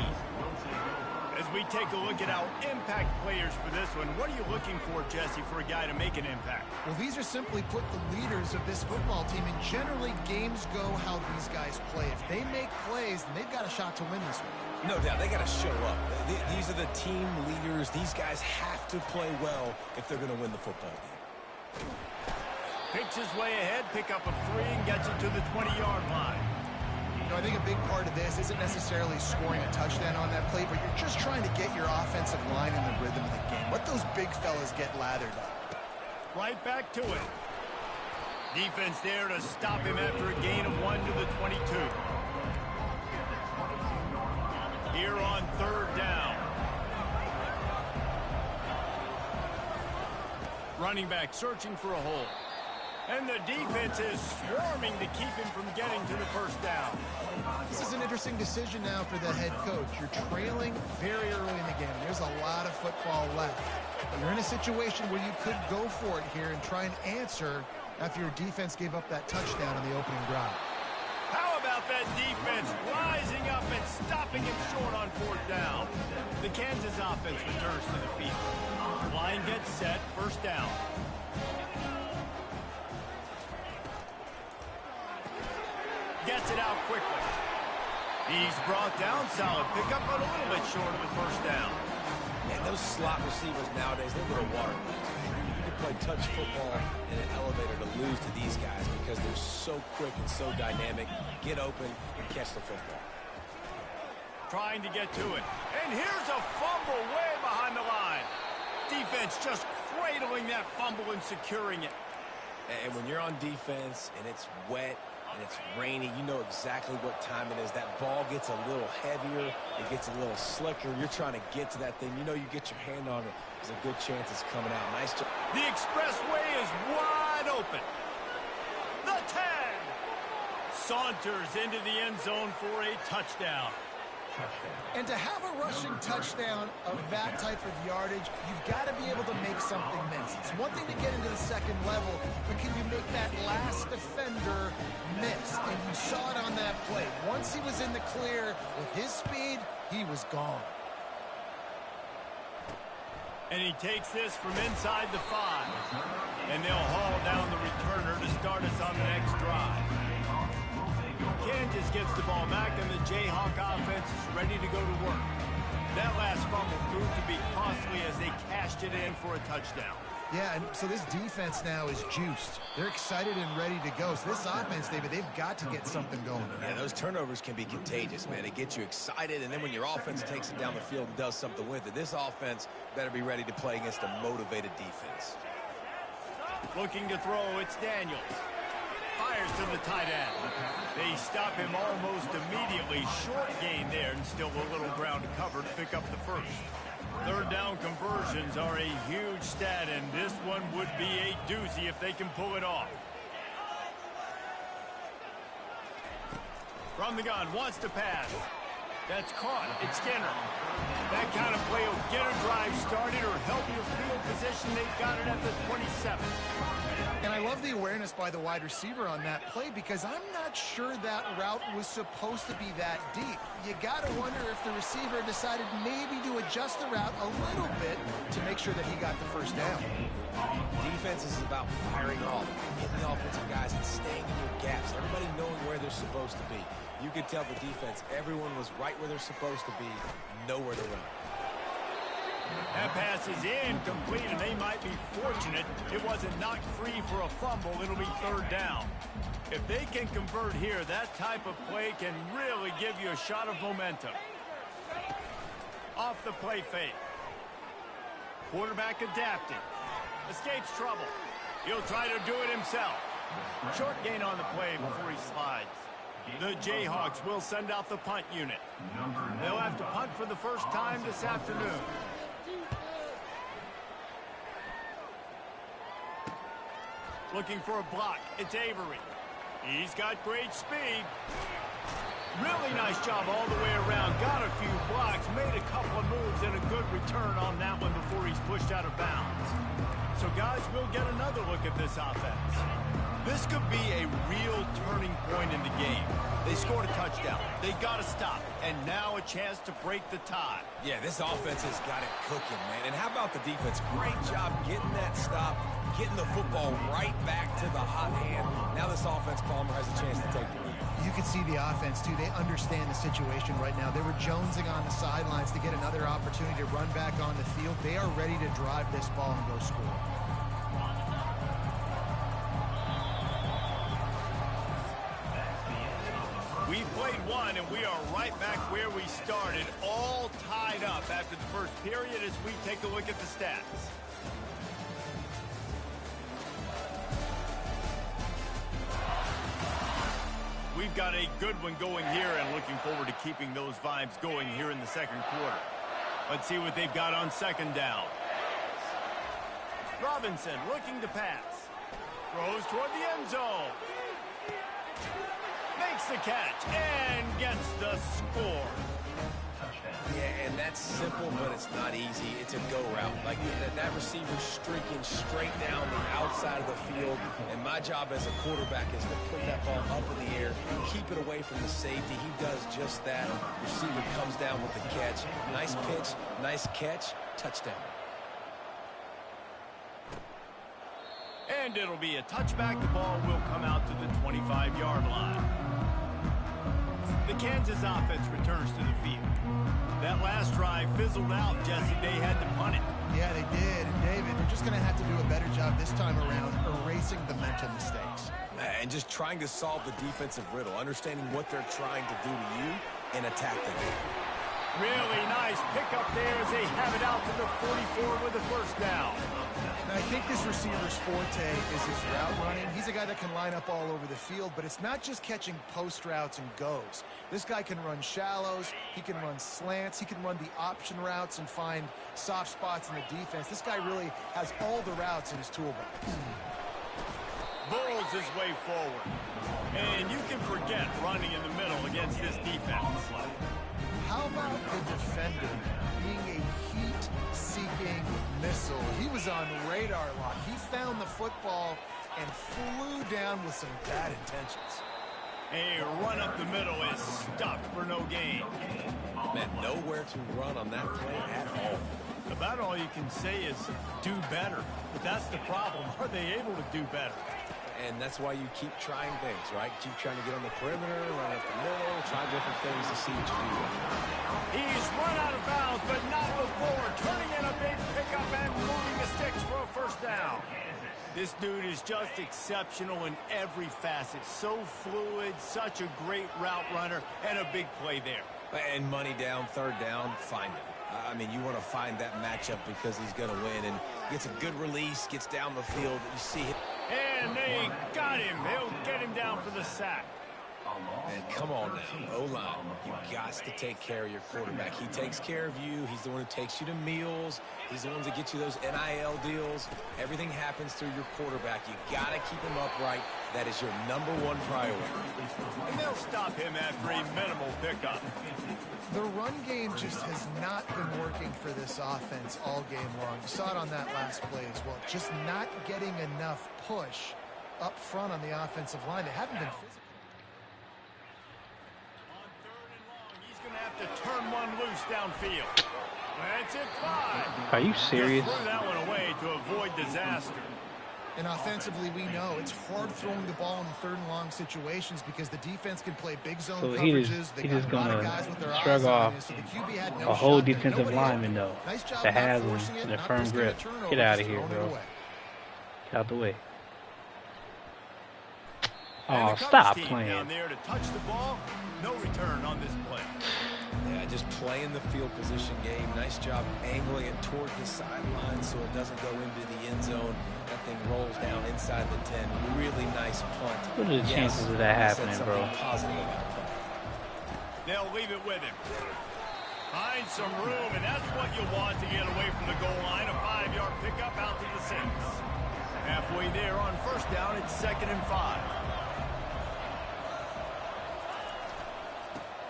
As we take a look at our impact players for this one, what are you looking for, Jesse, for a guy to make an impact? Well, these are simply put the leaders of this football team, and generally games go how these guys play. If they make plays, then they've got a shot to win this one. No doubt, they got to show up. These are the team leaders. These guys have to play well if they're going to win the football game. Picks his way ahead, pick up a 3, and gets it to the 20-yard line. You know, I think a big part of this isn't necessarily scoring a touchdown on that play, but you're just trying to get your offensive line in the rhythm of the game. Let those big fellas get lathered up. Right back to it. Defense there to stop him after a gain of 1 to the 22. Here on 3rd down. Running back searching for a hole. And the defense is swarming to keep him from getting to the first down. This is an interesting decision now for the head coach. You're trailing very early in the game. There's a lot of football left. But you're in a situation where you could go for it here and try and answer after your defense gave up that touchdown on the opening drive. How about that defense rising up and stopping him short on 4th down? The Kansas offense returns to the field. Line gets set, 1st down. Gets it out quickly. He's brought down, solid pickup, but a little bit short of the 1st down. And those slot receivers nowadays, they're little water. You can play touch football in an elevator to lose to these guys because they're so quick and so dynamic. Get open and catch the football. Trying to get to it. And here's a fumble way behind the line. Defense just cradling that fumble and securing it. And when you're on defense and it's wet and it's rainy, you know exactly what time it is. That ball gets a little heavier. It gets a little slicker. You're trying to get to that thing. You know you get your hand on it. There's a good chance it's coming out. Nice job. The expressway is wide open. The 10. Saunters into the end zone for a touchdown. And to have a rushing touchdown of that type of yardage, you've got to be able to make something miss. It's one thing to get into the second level, but can you make that last defender miss? And you saw it on that play. Once he was in the clear with his speed, he was gone. And he takes this from inside the 5. And they'll haul down the returner to start us on the next drive. Kansas gets the ball back, and the Jayhawk offense is ready to go to work. That last fumble proved to be costly as they cashed it in for a touchdown. Yeah, and so this defense now is juiced. They're excited and ready to go. So this offense, David, they've got to get something going. Yeah, those turnovers can be contagious, man. It gets you excited, and then when your offense takes it down the field and does something with it, this offense better be ready to play against a motivated defense. Looking to throw, it's Daniels. Fires to the tight end. They stop him almost immediately. Short gain there, and still a little ground to cover to pick up the 1st. 3rd down conversions are a huge stat, and this one would be a doozy if they can pull it off. From the gun, wants to pass. That's caught. It's Skinner. That kind of play will get a drive started or help your field position. They've got it at the 27. And I love the awareness by the wide receiver on that play because I'm not sure that route was supposed to be that deep. You got to wonder if the receiver decided maybe to adjust the route a little bit to make sure that he got the 1st down. Defense is about firing off, hitting the offensive guys and staying in your gaps. Everybody knowing where they're supposed to be. You could tell the defense, everyone was right where they're supposed to be, nowhere to run. That pass is incomplete, and they might be fortunate it wasn't knocked free for a fumble. It'll be 3rd down. If they can convert here, that type of play can really give you a shot of momentum. Off the play fake. Quarterback adapting. Escapes trouble. He'll try to do it himself. Short gain on the play before he slides. The Jayhawks will send out the punt unit. They'll have to punt for the first time this afternoon. Looking for a block. It's Avery. He's got great speed. Really nice job all the way around. Got a few blocks, made a couple of moves, and a good return on that one before he's pushed out of bounds. So So, guys, we'll get another look at this offense. This could be a real turning point in the game. They scored a touchdown. They got to stop. And now a chance to break the tie. Yeah, this offense has got it cooking, man. And how about the defense? Great job getting that stop, getting the football right back to the hot hand. Now this offense, Palmer, has a chance to take the lead. You can see the offense, too. They understand the situation right now. They were jonesing on the sidelines to get another opportunity to run back on the field. They are ready to drive this ball and go score. We played one, and we are right back where we started, all tied up after the first period as we take a look at the stats. We've got a good one going here and looking forward to keeping those vibes going here in the second quarter. Let's see what they've got on second down. Robinson looking to pass. Throws toward the end zone. Makes the catch and gets the score. Yeah, and that's simple, but it's not easy. It's a go route. Like that receiver's streaking straight down the outside of the field, and my job as a quarterback is to put that ball up in the air, keep it away from the safety. He does just that. Receiver comes down with the catch. Nice pitch, nice catch, touchdown. And it'll be a touchback. The ball will come out to the 25-yard line. The Kansas offense returns to the field. That last drive fizzled out, Jesse. They had to punt it. Yeah, they did. And, David, they're just going to have to do a better job this time around erasing the mental mistakes. And just trying to solve the defensive riddle, understanding what they're trying to do to you and attack them. Really nice pickup there as they have it out to the 44 with the first down. And I think this receiver's forte is his route running. He's a guy that can line up all over the field, but it's not just catching post routes and goes. This guy can run shallows, he can run slants, he can run the option routes and find soft spots in the defense. This guy really has all the routes in his toolbox. Bulls his way forward. And you can forget running in the middle against this defense. How about the defender being a heat-seeking missile? He was on radar lock. He found the football and flew down with some bad intentions. A run up the middle is stuffed for no gain. Man, nowhere to run on that play at all. About all you can say is do better. But that's the problem. Are they able to do better? And that's why you keep trying things, right? Keep trying to get on the perimeter, run up the middle, try different things to see what you do. He's run out of bounds, but not before. Turning in a big pickup and moving the sticks for a first down. This dude is just exceptional in every facet. So fluid, such a great route runner, and a big play there. And money down, third down, find him. I mean, you want to find that matchup because he's going to win. And gets a good release, gets down the field. You see him. And they got him. They'll get him down for the sack. And come on now, O-line. You got to take care of your quarterback. He takes care of you. He's the one who takes you to meals. He's the one that gets you those NIL deals. Everything happens through your quarterback. You got to keep him upright. That is your number one priority. And they'll stop him after a minimal pickup. The run game just has not been working for this offense all game long. You saw it on that last play as well. Just not getting enough push up front on the offensive line. They haven't been physical. On third and long, he's going to have to turn one loose downfield. That's it, 5. Are you serious? Just threw that one away to avoid disaster. And offensively, we know it's hard throwing the ball in third and long situations because the defense can play big zone coverages. They got a lot of guys with their eyes on it, so the QB had no a whole shot there. defensive Nobody lineman, though, Nice job that not has forcing him it, in a not firm risking grip. a turnover, Get out of just here, throwing it bro. away. Get out the way. And Oh, the stop coverage team playing. down there to touch the ball. No return on this play. Yeah, just playing the field position game. Nice job angling it toward the sideline so it doesn't go into the end zone. That thing rolls down inside the 10. Really nice punt. What are the chances of that happening, bro? Positive about punt. They'll leave it with him. Find some room, and that's what you want to get away from the goal line. A 5-yard pickup out to the 6. Halfway there on first down, it's 2nd and 5.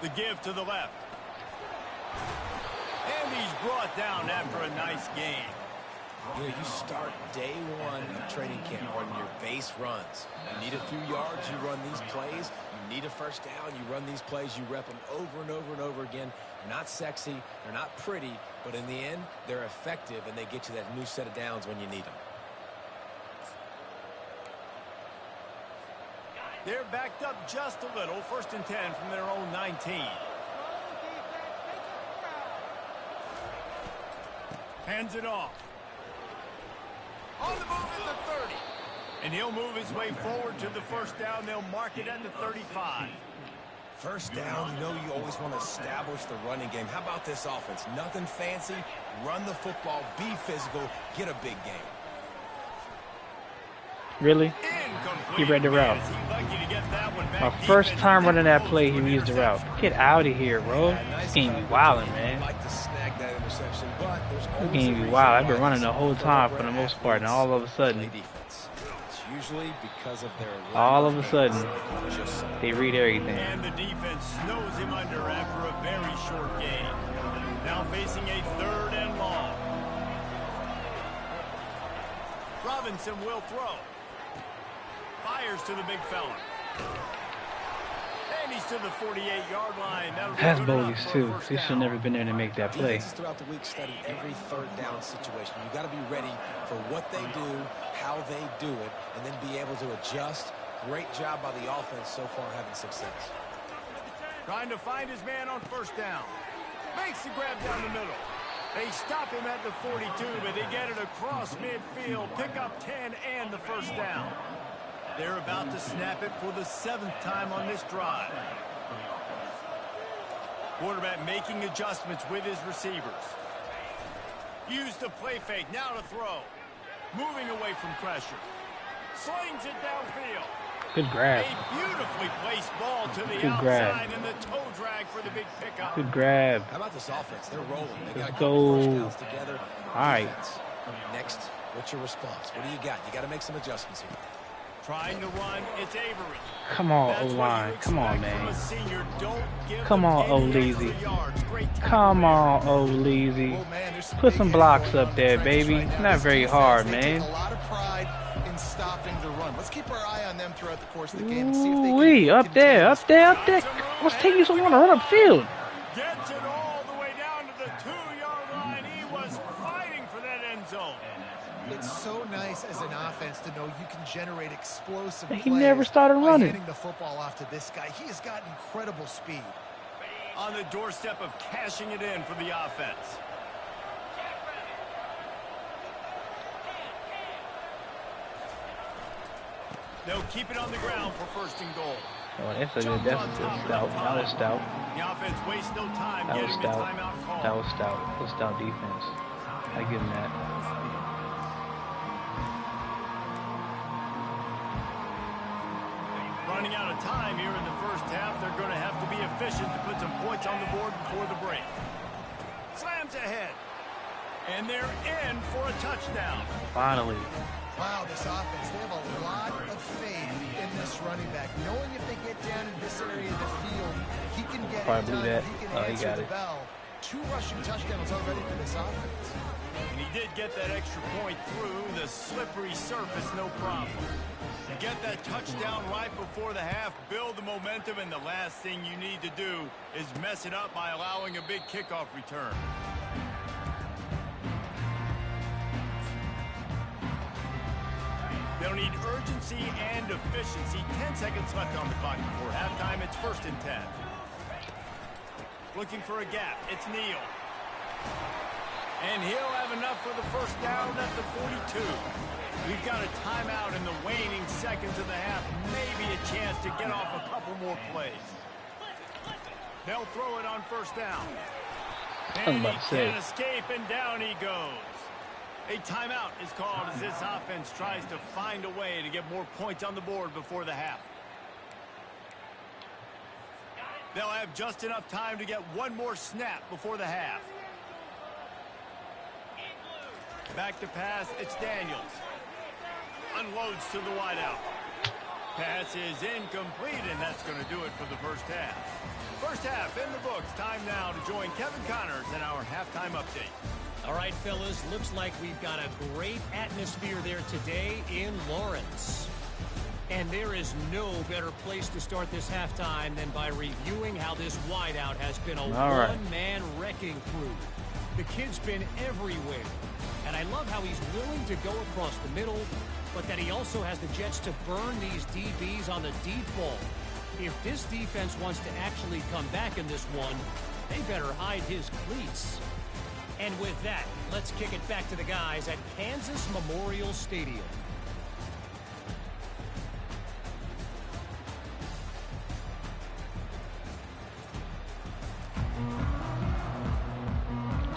The give to the left. And he's brought down after a nice gain. You know, you start day training camp, running your base runs. You need a few yards, you run these plays. You need a first down, you run these plays. You rep them over and over and over again. They're not sexy, they're not pretty, but in the end, they're effective, and they get you that new set of downs when you need them. They're backed up just a little. 1st and 10 from their own 19. Hands it off. On the move at the 30. And he'll move his way forward to the first down. They'll mark it at the 35. First down, you know you always want to establish the running game. How about this offense? Nothing fancy. Run the football, be physical, get a big game. Really? He read the route. My first time running that play, he reads the route. Get out of here, bro. This game be wildin', man. This game be wild. I've been running the whole time for the most part, and all of a sudden, they read everything. And the defense snows him under after a very short gain. Now facing a 3rd and long. Robinson will throw. Fires to the big fella. And he's to the 48-yard line. That's bogus, too. He should have never been there to make that play. Defenses throughout the week study every 3rd down situation. You got to be ready for what they do, how they do it, and then be able to adjust. Great job by the offense so far having success. Trying to find his man on 1st down. Makes the grab down the middle. They stop him at the 42, but they get it across midfield. Pick up 10 and the 1st down. They're about to snap it for the 7th time on this drive. Quarterback making adjustments with his receivers. Use the play fake, now to throw. Moving away from pressure. Slings it downfield. Good grab. A beautifully placed ball to the outside and the toe drag for the big pickup. Good grab. How about this offense? They're rolling. They got go. first downs together. All right. Next, what's your response? What do you got? You got to make some adjustments here. Trying to run, it's Avery. Come on, O-line. Come on, man. Come on, O-Leezy. Come on, O-Leezy. Put some blocks up there, baby. Not very hard, man. A lot of pride in stopping the run. Let's keep our eye on them throughout the course of the game and see if they can up there. What's taking you so long to run upfield? Gets it all the way down to the 2-yard line. He was fighting for that end zone. It's so nice as an offense to know you can generate explosive He never started running. Handing the football off to this guy. He has got incredible speed. On the doorstep of cashing it in for the offense. They'll keep it on the ground for 1st and goal. Oh, that's a stout. That was stout. The offense wastes no time That was getting the stout. timeout call. That was stout. That was stout defense. I give him that. Running out of time here in the 1st half. They're going to have to be efficient to put some points on the board before the break. Slams ahead. And they're in for a touchdown. Finally. Wow, this offense, they have a lot of faith in this running back. Knowing if they get down in this area of the field, he can get it done. He can answer the bell. 2 rushing touchdowns already for this offense. And he did get that extra point through the slippery surface, no problem. Get that touchdown right before the half, build the momentum, and the last thing you need to do is mess it up by allowing a big kickoff return. They'll need urgency and efficiency. 10 seconds left on the clock before halftime. It's 1st and 10. Looking for a gap. It's Neal. And he'll have enough for the 1st down at the 42. We've got a timeout in the waning seconds of the half. Maybe a chance to get off a couple more plays. They'll throw it on 1st down. And he can't escape, and down he goes. A timeout is called as this offense tries to find a way to get more points on the board before the half. They'll have just enough time to get one more snap before the half. Back to pass, it's Daniels. Unloads to the wideout. Pass is incomplete, and that's going to do it for the 1st half. 1st half in the books. Time now to join Kevin Connors in our halftime update. All right, fellas, looks like we've got a great atmosphere there today in Lawrence. And there is no better place to start this halftime than by reviewing how this wideout has been a one-man wrecking crew. The kid's been everywhere. And I love how he's willing to go across the middle, but that he also has the jets to burn these DBs on the deep ball. If this defense wants to actually come back in this one, they better hide his cleats. And with that, let's kick it back to the guys at Kansas Memorial Stadium.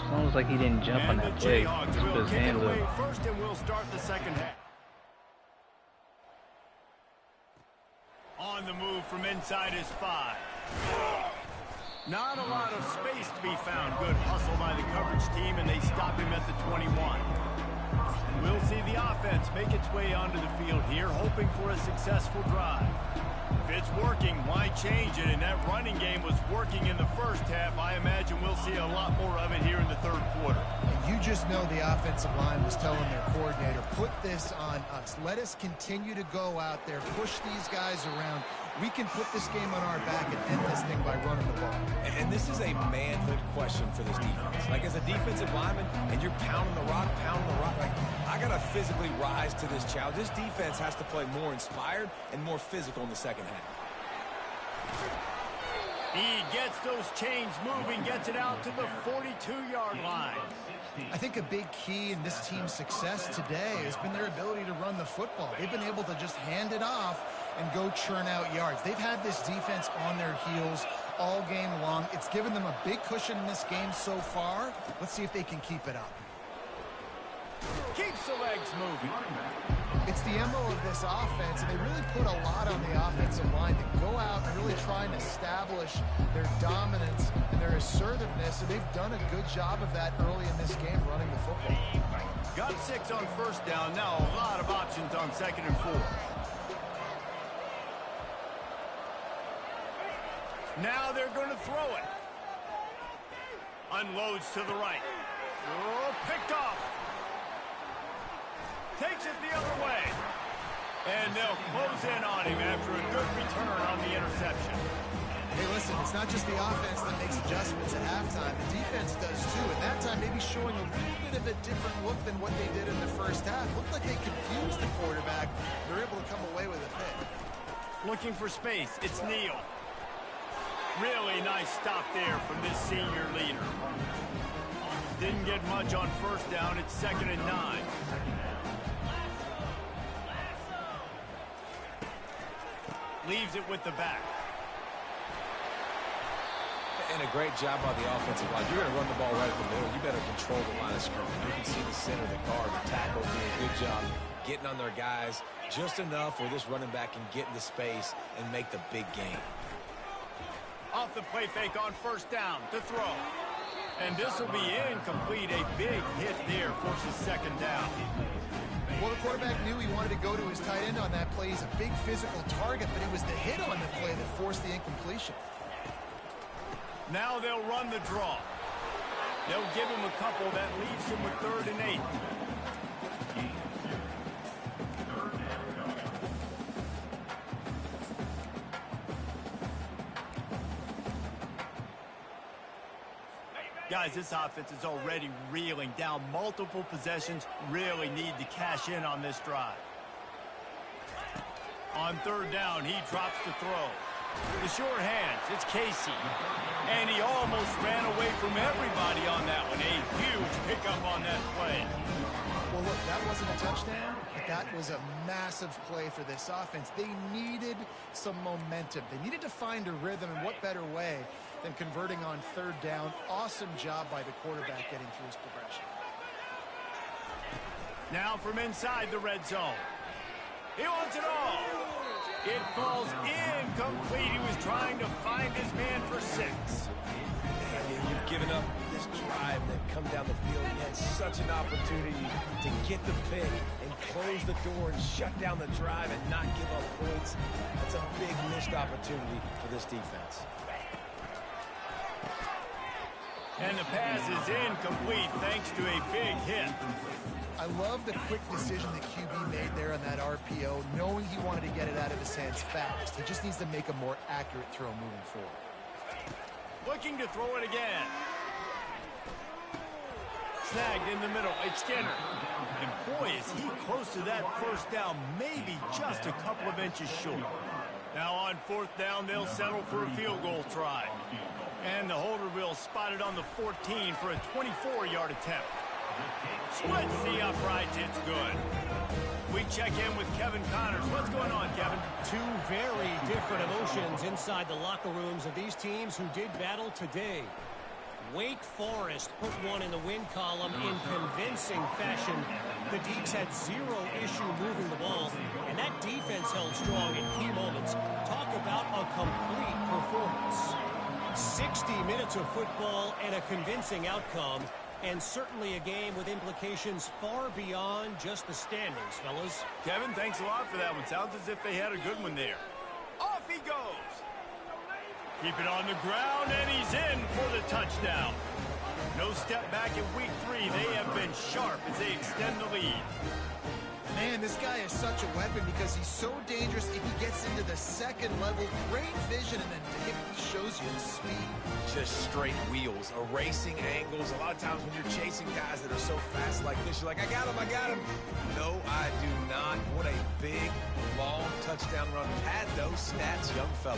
Sounds like he didn't jump on that play. Put his hands up. First, and we'll start the second half. On the move from inside his 5. Not a lot of space to be found. Good hustle by the coverage team, and they stop him at the 21. We'll see the offense make its way onto the field here, hoping for a successful drive. If it's working, why change it? And that running game was working in the first half. I imagine we'll see a lot more of it here in the third quarter. And you just know the offensive line was telling their coordinator, put this on us. Let us continue to go out there, push these guys around. We can put this game on our back and end this thing by running the ball. And this is a manhood question for this defense. Like, as a defensive lineman, and you're pounding the rock, like, I got to physically rise to this challenge. This defense has to play more inspired and more physical in the second half. He gets those chains moving, gets it out to the 42-yard line. I think a big key in this team's success today has been their ability to run the football. They've been able to just hand it off and go churn out yards. They've had this defense on their heels all game long. It's given them a big cushion in this game so far. Let's see if they can keep it up. Keeps the legs moving. It's the MO of this offense, and they really put a lot on the offensive line to go out and really try and establish their dominance and their assertiveness, and they've done a good job of that early in this game running the football. Got 6 on first down. Now a lot of options on 2nd and 4. Now they're going to throw it. Unloads to the right. Oh, picked off. Takes it the other way. And they'll close in on him after a good return on the interception. Hey, listen, it's not just the offense that makes adjustments at halftime. The defense does too. And that time, maybe showing a little bit of a different look than what they did in the first half. Looked like they confused the quarterback. They're able to come away with a pick. Looking for space. It's Neal. Really nice stop there from this senior leader. Didn't get much on first down. It's 2nd and 9. Leaves it with the back. And a great job by the offensive line. You're going to run the ball right at the middle. You better control the line of scrimmage. You can see the center, the guard, the tackle doing a good job getting on their guys just enough where this running back can get into space and make the big game. Off the play fake on first down to throw. And this will be incomplete. A big hit there forces 2nd down. Well, the quarterback knew he wanted to go to his tight end on that play. He's a big physical target, but it was the hit on the play that forced the incompletion. Now they'll run the draw. They'll give him a couple. That leaves him with 3rd and 8. Guys, this offense is already reeling down multiple possessions. Really need to cash in on this drive. On 3rd down, he drops the throw. The short hands, it's Casey. And he almost ran away from everybody on that one. A huge pickup on that play. Well, look, that wasn't a touchdown, but that was a massive play for this offense. They needed some momentum. They needed to find a rhythm, and what better way than converting on 3rd down. Awesome job by the quarterback getting through his progression. Now from inside the red zone. He wants it all. It falls incomplete. He was trying to find his man for 6. You've given up this drive that come down the field. You had such an opportunity to get the pick and close the door and shut down the drive and not give up points. That's a big missed opportunity for this defense. And the pass is incomplete thanks to a big hit. I love the quick decision that QB made there on that RPO, knowing he wanted to get it out of his hands fast. He just needs to make a more accurate throw moving forward. Looking to throw it again. Snagged in the middle. It's Skinner. And boy, is he close to that first down, maybe just a couple of inches short. Now on fourth down, they'll settle for a field goal try. And the holder will spot it on the 14 for a 24-yard attempt. Splits the uprights. It's good. We check in with Kevin Connors. What's going on, Kevin? Two very different emotions inside the locker rooms of these teams who did battle today. Wake Forest put one in the win column in convincing fashion. The Deacs had zero issue moving the ball, and that defense held strong in key moments. Talk about a complete performance. 60 minutes of football and a convincing outcome, and certainly a game with implications far beyond just the standings, fellas. Kevin, thanks a lot for that one. Sounds as if they had a good one there. Off he goes. Keep it on the ground, and he's in for the touchdown. No step back in week 3. They have been sharp as they extend the lead. Man, this guy is such a weapon because he's so dangerous if he gets into the second level. Great vision, and then Dave shows you his speed. Just straight wheels, erasing angles. A lot of times when you're chasing guys that are so fast like this, you're like, I got him, I got him. No, I do not. What a big, long touchdown run. Had those stats, young fella.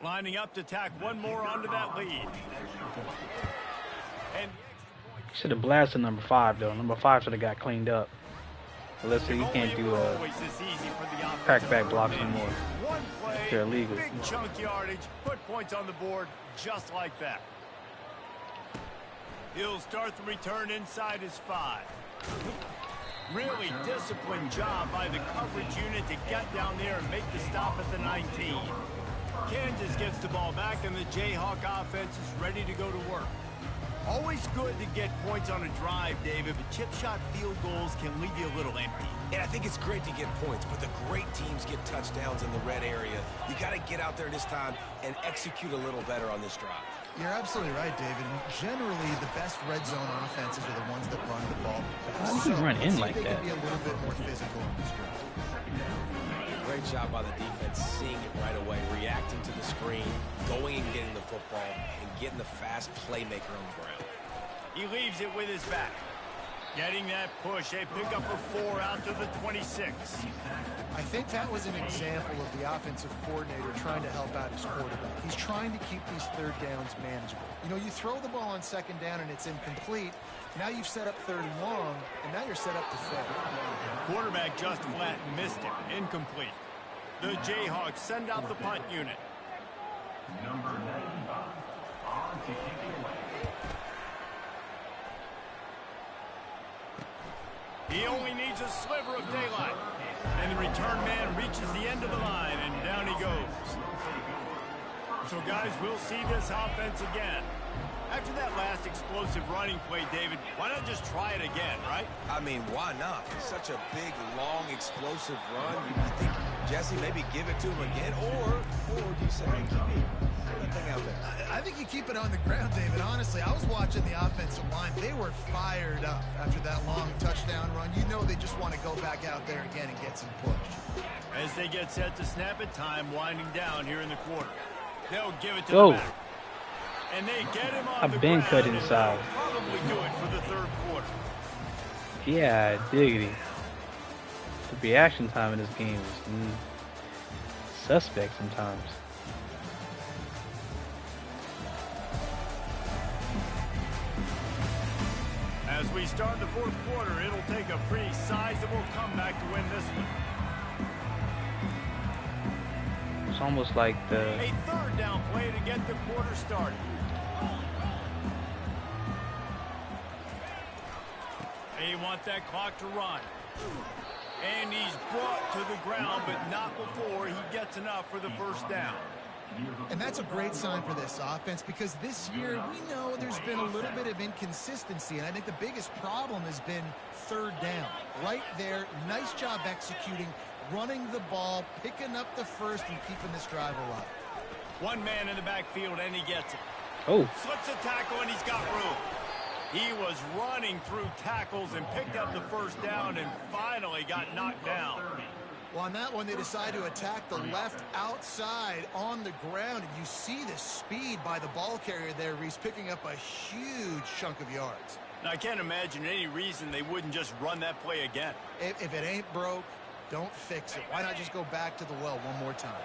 Lining up to tack one more onto that lead. And should have blasted number 5 though. Number 5 should have got cleaned up. But let's see, you can't do crackback blocks anymore. One play, they're illegal. Big chunk yardage, put points on the board just like that. He'll start the return inside his 5. Really disciplined job by the coverage unit to get down there and make the stop at the 19. Kansas gets the ball back, and the Jayhawk offense is ready to go to work. Always good to get points on a drive, David, but chip shot field goals can leave you a little empty. And I think it's great to get points, but the great teams get touchdowns in the red area. You got to get out there this time and execute a little better on this drive. You're absolutely right, David. And generally, the best red zone offenses are the ones that run the ball. How did he run in like they that? They can be a little bit more physical on this drive. Great job by the defense, seeing it right away, reacting to the screen, going and getting the football, and getting the fast playmaker on the ground. He leaves it with his back. Getting that push, a pickup of 4 out to the 26. I think that was an example of the offensive coordinator trying to help out his quarterback. He's trying to keep these third downs manageable. You know, you throw the ball on second down and it's incomplete. Now you've set up third and long, and now you're set up to fail. Quarterback just flat missed it. Incomplete. The Jayhawks send out the punt unit. Number 95 on to kick it away. He only needs a sliver of daylight. And the return man reaches the end of the line, and down he goes. So, guys, we'll see this offense again. After that last explosive running play, David, why not just try it again, right? I mean, why not? Such a big, long, explosive run. You think, Jesse, maybe give it to him again? Or do you say, hey, keep that thing out there? I think you keep it on the ground, David. Honestly, I was watching the offensive line. They were fired up after that long touchdown run. You know they just want to go back out there again and get some push. As they get set to snap it, time winding down here in the quarter. They'll give it to the back. And they get him on I've been cut inside. Probably do it for the third quarter. Yeah, diggity. The reaction time in this game is suspect sometimes. As we start the fourth quarter, it'll take a pretty sizable comeback to win this one. It's almost like A third down play to get the quarter started. They want that clock to run. And he's brought to the ground, but not before he gets enough for the first down. And that's a great sign for this offense because this year we know there's been a little bit of inconsistency, and I think the biggest problem has been third down. Right there, nice job executing, running the ball, picking up the first, and keeping this drive alive. One man in the backfield, and he gets it. Oh. Slips a tackle, and he's got room. He was running through tackles and picked up the first down and finally got knocked down. Well, on that one, they decide to attack the left outside on the ground, and you see the speed by the ball carrier there, Reese, picking up a huge chunk of yards. Now, I can't imagine any reason they wouldn't just run that play again. If it ain't broke, don't fix it. Why not just go back to the well one more time?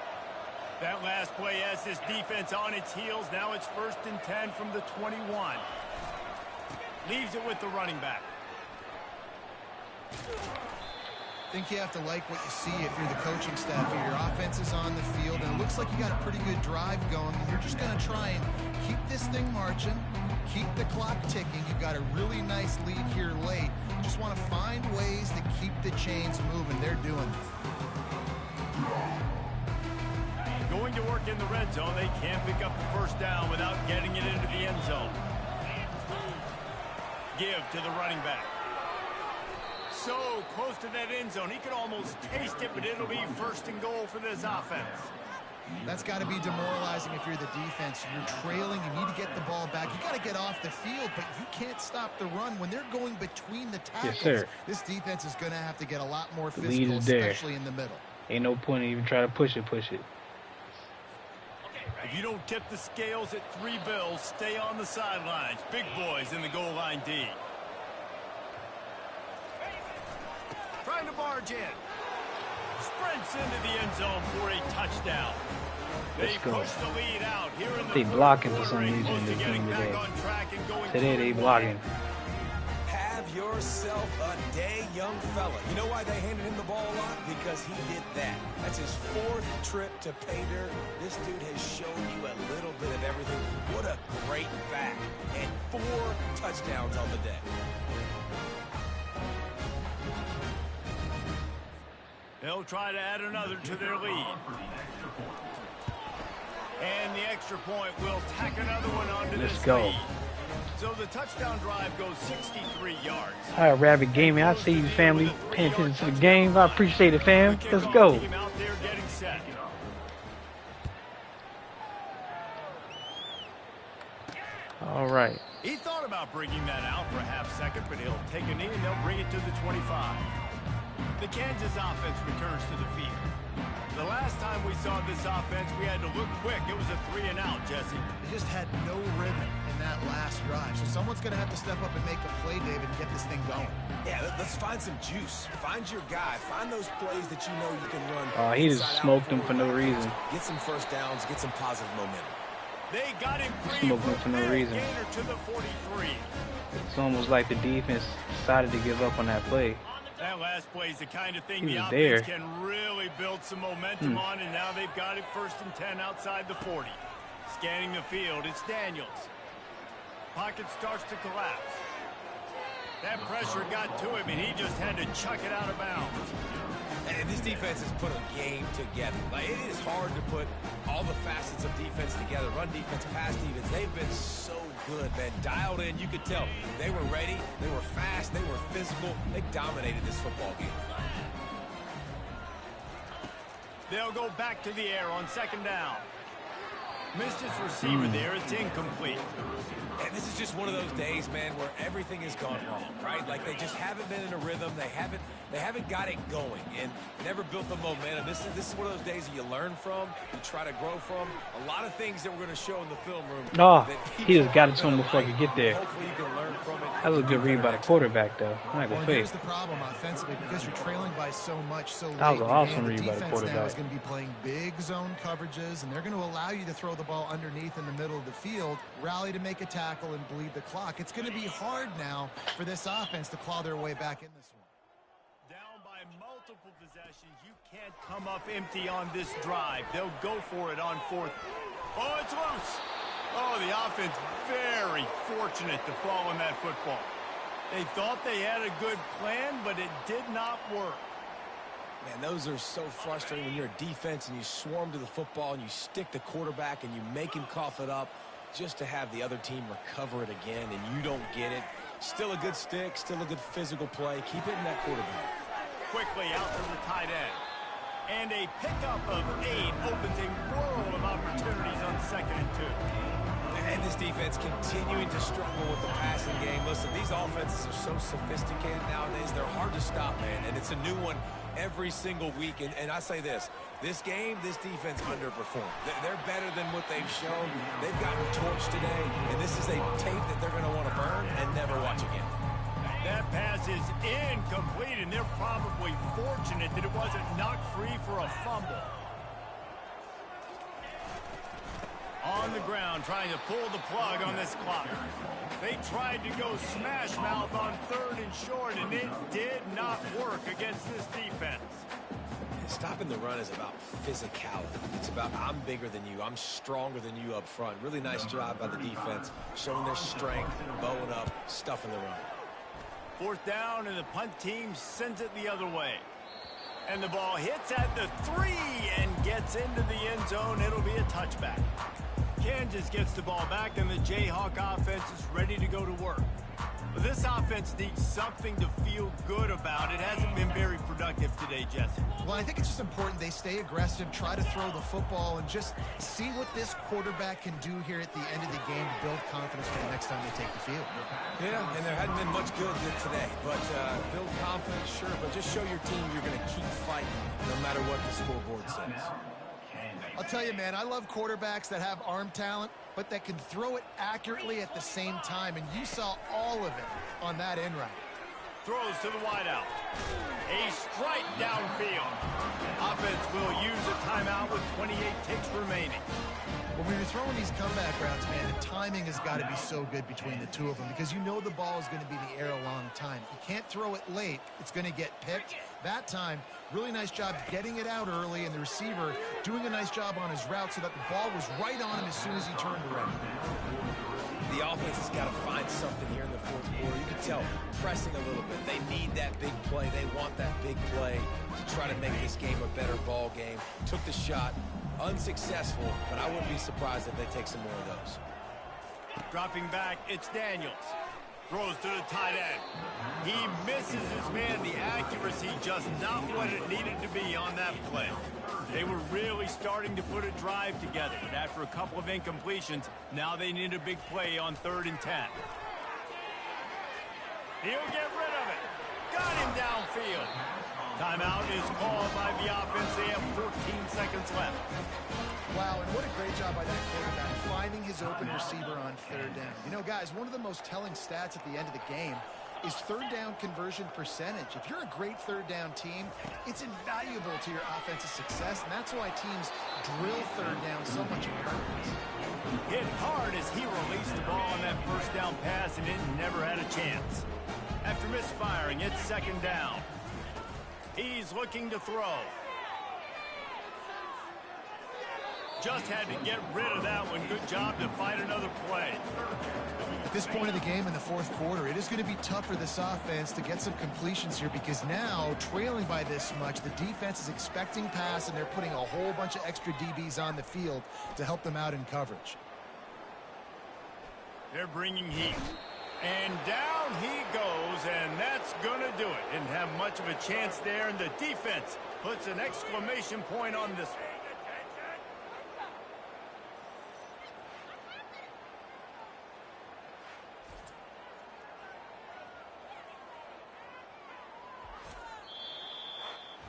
That last play has this defense on its heels. Now it's 1st and 10 from the 21. Leaves it with the running back. I think you have to like what you see if you're the coaching staff here. Your offense is on the field, and it looks like you got a pretty good drive going. You're just going to try and keep this thing marching, keep the clock ticking. You've got a really nice lead here late. Just want to find ways to keep the chains moving. They're doing it. Going to work in the red zone. They can't pick up the first down without getting it into the end zone. Give to the running back. So close to that end zone. He could almost taste it, but it'll be 1st and goal for this offense. That's got to be demoralizing if you're the defense. You're trailing. You need to get the ball back. You got to get off the field, but you can't stop the run. When they're going between the tackles, yes, sir. This defense is going to have to get a lot more the physical, lead is there. especially in the middle. Ain't no point in even trying to push it. If you don't tip the scales at 3 bills, stay on the sidelines. Big boys in the goal line D. Trying to barge in. Sprints into the end zone for a touchdown. They push the lead out here in the They blocking for some reason in this game today. Today they blocking. Have yourself a day, young fella. You know why they handed him the ball a lot? Because he did that. That's his 4th trip to pay dirt. This dude has shown you a little bit of everything. What a great back. And 4 touchdowns on the day. They'll try to add another to their lead. And the extra point will tack another one onto this lead. So the touchdown drive goes 63 yards. All right, Rabbit Gaming. I see you, family, paying attention to the game. I appreciate it, fam. Let's go. All right. He thought about bringing that out for a half second, but he'll take a knee and they'll bring it to the 25. The Kansas offense returns to the field. The last time we saw this offense, we had to look quick. It was a 3-and-out, Jesse. They just had no rhythm in that last drive. So someone's going to have to step up and make a play, David, and get this thing going. Yeah, let's find some juice. Find your guy. Find those plays that you know you can run. Oh, he just smoked him for no reason. Get some first downs. Get some positive momentum. They got him free Smoked him for no reason. to the 43. It's almost like the defense decided to give up on that play. That last play is the kind of thing the there. offense can really build some momentum on, and now they've got it 1st and 10 outside the 40. Scanning the field, it's Daniels. Pocket starts to collapse. That pressure got to him, and he just had to chuck it out of bounds. And this defense has put a game together. Like, it is hard to put all the facets of defense together. Run defense, pass defense. They've been so good, man. Dialed in. You could tell they were ready. They were fast. They were physical. They dominated this football game. They'll go back to the air on 2nd down. Missed his receiver there. It's incomplete. And this is just one of those days, man, where everything has gone wrong, right? Like, they just haven't been in a rhythm. They haven't got it going and never built the momentum. This is one of those days that you learn from, you try to grow from. A lot of things that we're going to show in the film room. Oh, he just got it to him before he could get there. Hopefully you can learn from it. That was a good read by the quarterback, though. I'm not Well, gonna here's fake. the problem offensively, because you're trailing by so much so late. That was an awesome the read by the defense quarterback. now is going to be playing big zone coverages, and they're going to allow you to throw the ball underneath in the middle of the field, rally to make a tackle, and bleed the clock. It's going to be hard now for this offense to claw their way back in this one. Down by multiple possessions, you can't come up empty on this drive. They'll go for it on 4th. Oh, it's loose. Oh, the offense very fortunate to fall on that football. They thought they had a good plan, but it did not work. Man, those are so frustrating when you're a defense and you swarm to the football and you stick the quarterback and you make him cough it up just to have the other team recover it again and you don't get it. Still a good stick, still a good physical play. Keep it in that quarterback. Quickly out to the tight end. And a pickup of 8 opens a world of opportunities on 2nd and 2. And this defense continuing to struggle with the passing game. Listen, these offenses are so sophisticated nowadays. They're hard to stop, man. And it's a new one every single week. And I say this game, this defense underperformed. They're better than what they've shown. They've gotten torched today. And this is a tape that they're going to want to burn and never watch again. That pass is incomplete, and they're probably fortunate that it wasn't knocked free for a fumble. On the ground, trying to pull the plug on this clock. They tried to go smash mouth on 3rd and short, and it did not work against this defense. Stopping the run is about physicality. It's about I'm bigger than you. I'm stronger than you up front. Really nice job by the defense, showing their strength, bowing up, stuffing the run. 4th down, and the punt team sends it the other way. And the ball hits at the 3 and gets into the end zone. It'll be a touchback. Kansas gets the ball back, and the Jayhawk offense is ready to go to work. But this offense needs something to feel good about. It hasn't been very productive today, Jesse. Well, I think it's just important they stay aggressive, try to throw the football, and just see what this quarterback can do here at the end of the game to build confidence for the next time they take the field. Yeah, and there hadn't been much good today. But build confidence, sure, but just show your team you're going to keep fighting no matter what the scoreboard says. I'll tell you, man, I love quarterbacks that have arm talent, but that can throw it accurately at the same time, and you saw all of it on that end route. Throws to the wideout. A strike downfield. Offense will use a timeout with 28 ticks remaining. When we were throwing these comeback routes, man, the timing has got to be so good between the two of them because you know the ball is going to be in the air a long time. You can't throw it late. It's going to get picked. That time, really nice job getting it out early, and the receiver doing a nice job on his route so that the ball was right on him as soon as he turned around. The offense has got to find something here in the 4th quarter. You can tell, pressing a little bit. They need that big play. They want that big play to try to make this game a better ball game. Took the shot. Unsuccessful, but I wouldn't be surprised if they take some more of those. Dropping back, it's Daniels. Throws to the tight end. He misses his man. The accuracy just not what it needed to be on that play. They were really starting to put a drive together, but after a couple of incompletions, now they need a big play on 3rd and 10. He'll get rid of it. Got him downfield. Timeout is called by the offense. They have 14 seconds left. Wow, and what a great job by that quarterback, finding his open receiver on 3rd down. You know, guys, one of the most telling stats at the end of the game is 3rd down conversion percentage. If you're a great 3rd down team, it's invaluable to your offensive success, and that's why teams drill 3rd down so much in practice. Hit hard as he released the ball on that 1st down pass, and it never had a chance. After misfiring, it's 2nd down. He's looking to throw. Just had to get rid of that one. Good job to find another play. At this point of the game in the 4th quarter, it is going to be tough for this offense to get some completions here because now, trailing by this much, the defense is expecting pass, and they're putting a whole bunch of extra DBs on the field to help them out in coverage. They're bringing heat. And down he goes, and that's going to do it. Didn't have much of a chance there, and the defense puts an exclamation point on this one.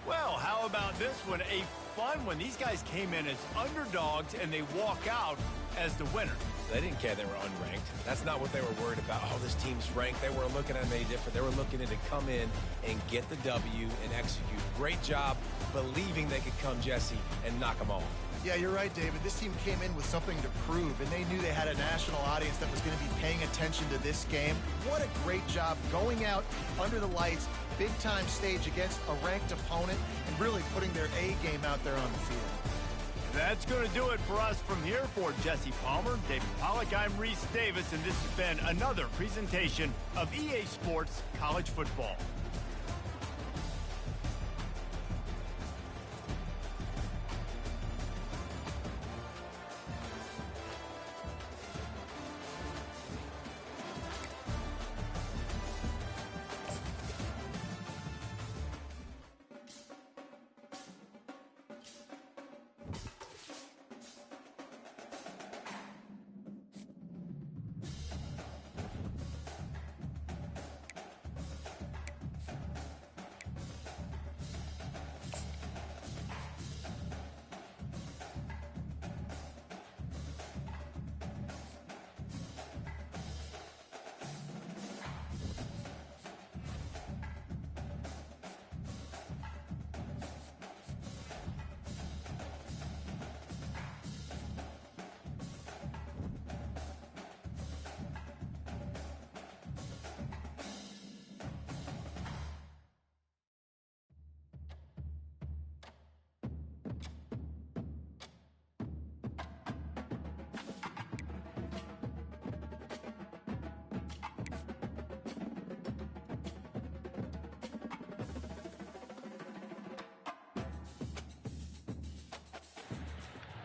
Well, how about this one? A fun one. These guys came in as underdogs, and they walk out as the winner. They didn't care they were unranked. That's not what they were worried about. Oh, this team's ranked. They weren't looking at them any different. They were looking to come in and get the W and execute. Great job believing they could come, Jesse, and knock them off. Yeah, you're right, David. This team came in with something to prove, and they knew they had a national audience that was going to be paying attention to this game. What a great job going out under the lights, big-time stage against a ranked opponent, and really putting their A game out there on the field. That's going to do it for us from here. For Jesse Palmer, David Pollack, I'm Reese Davis, and this has been another presentation of EA Sports College Football.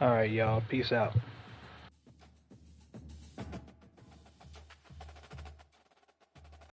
All right, y'all. Peace out.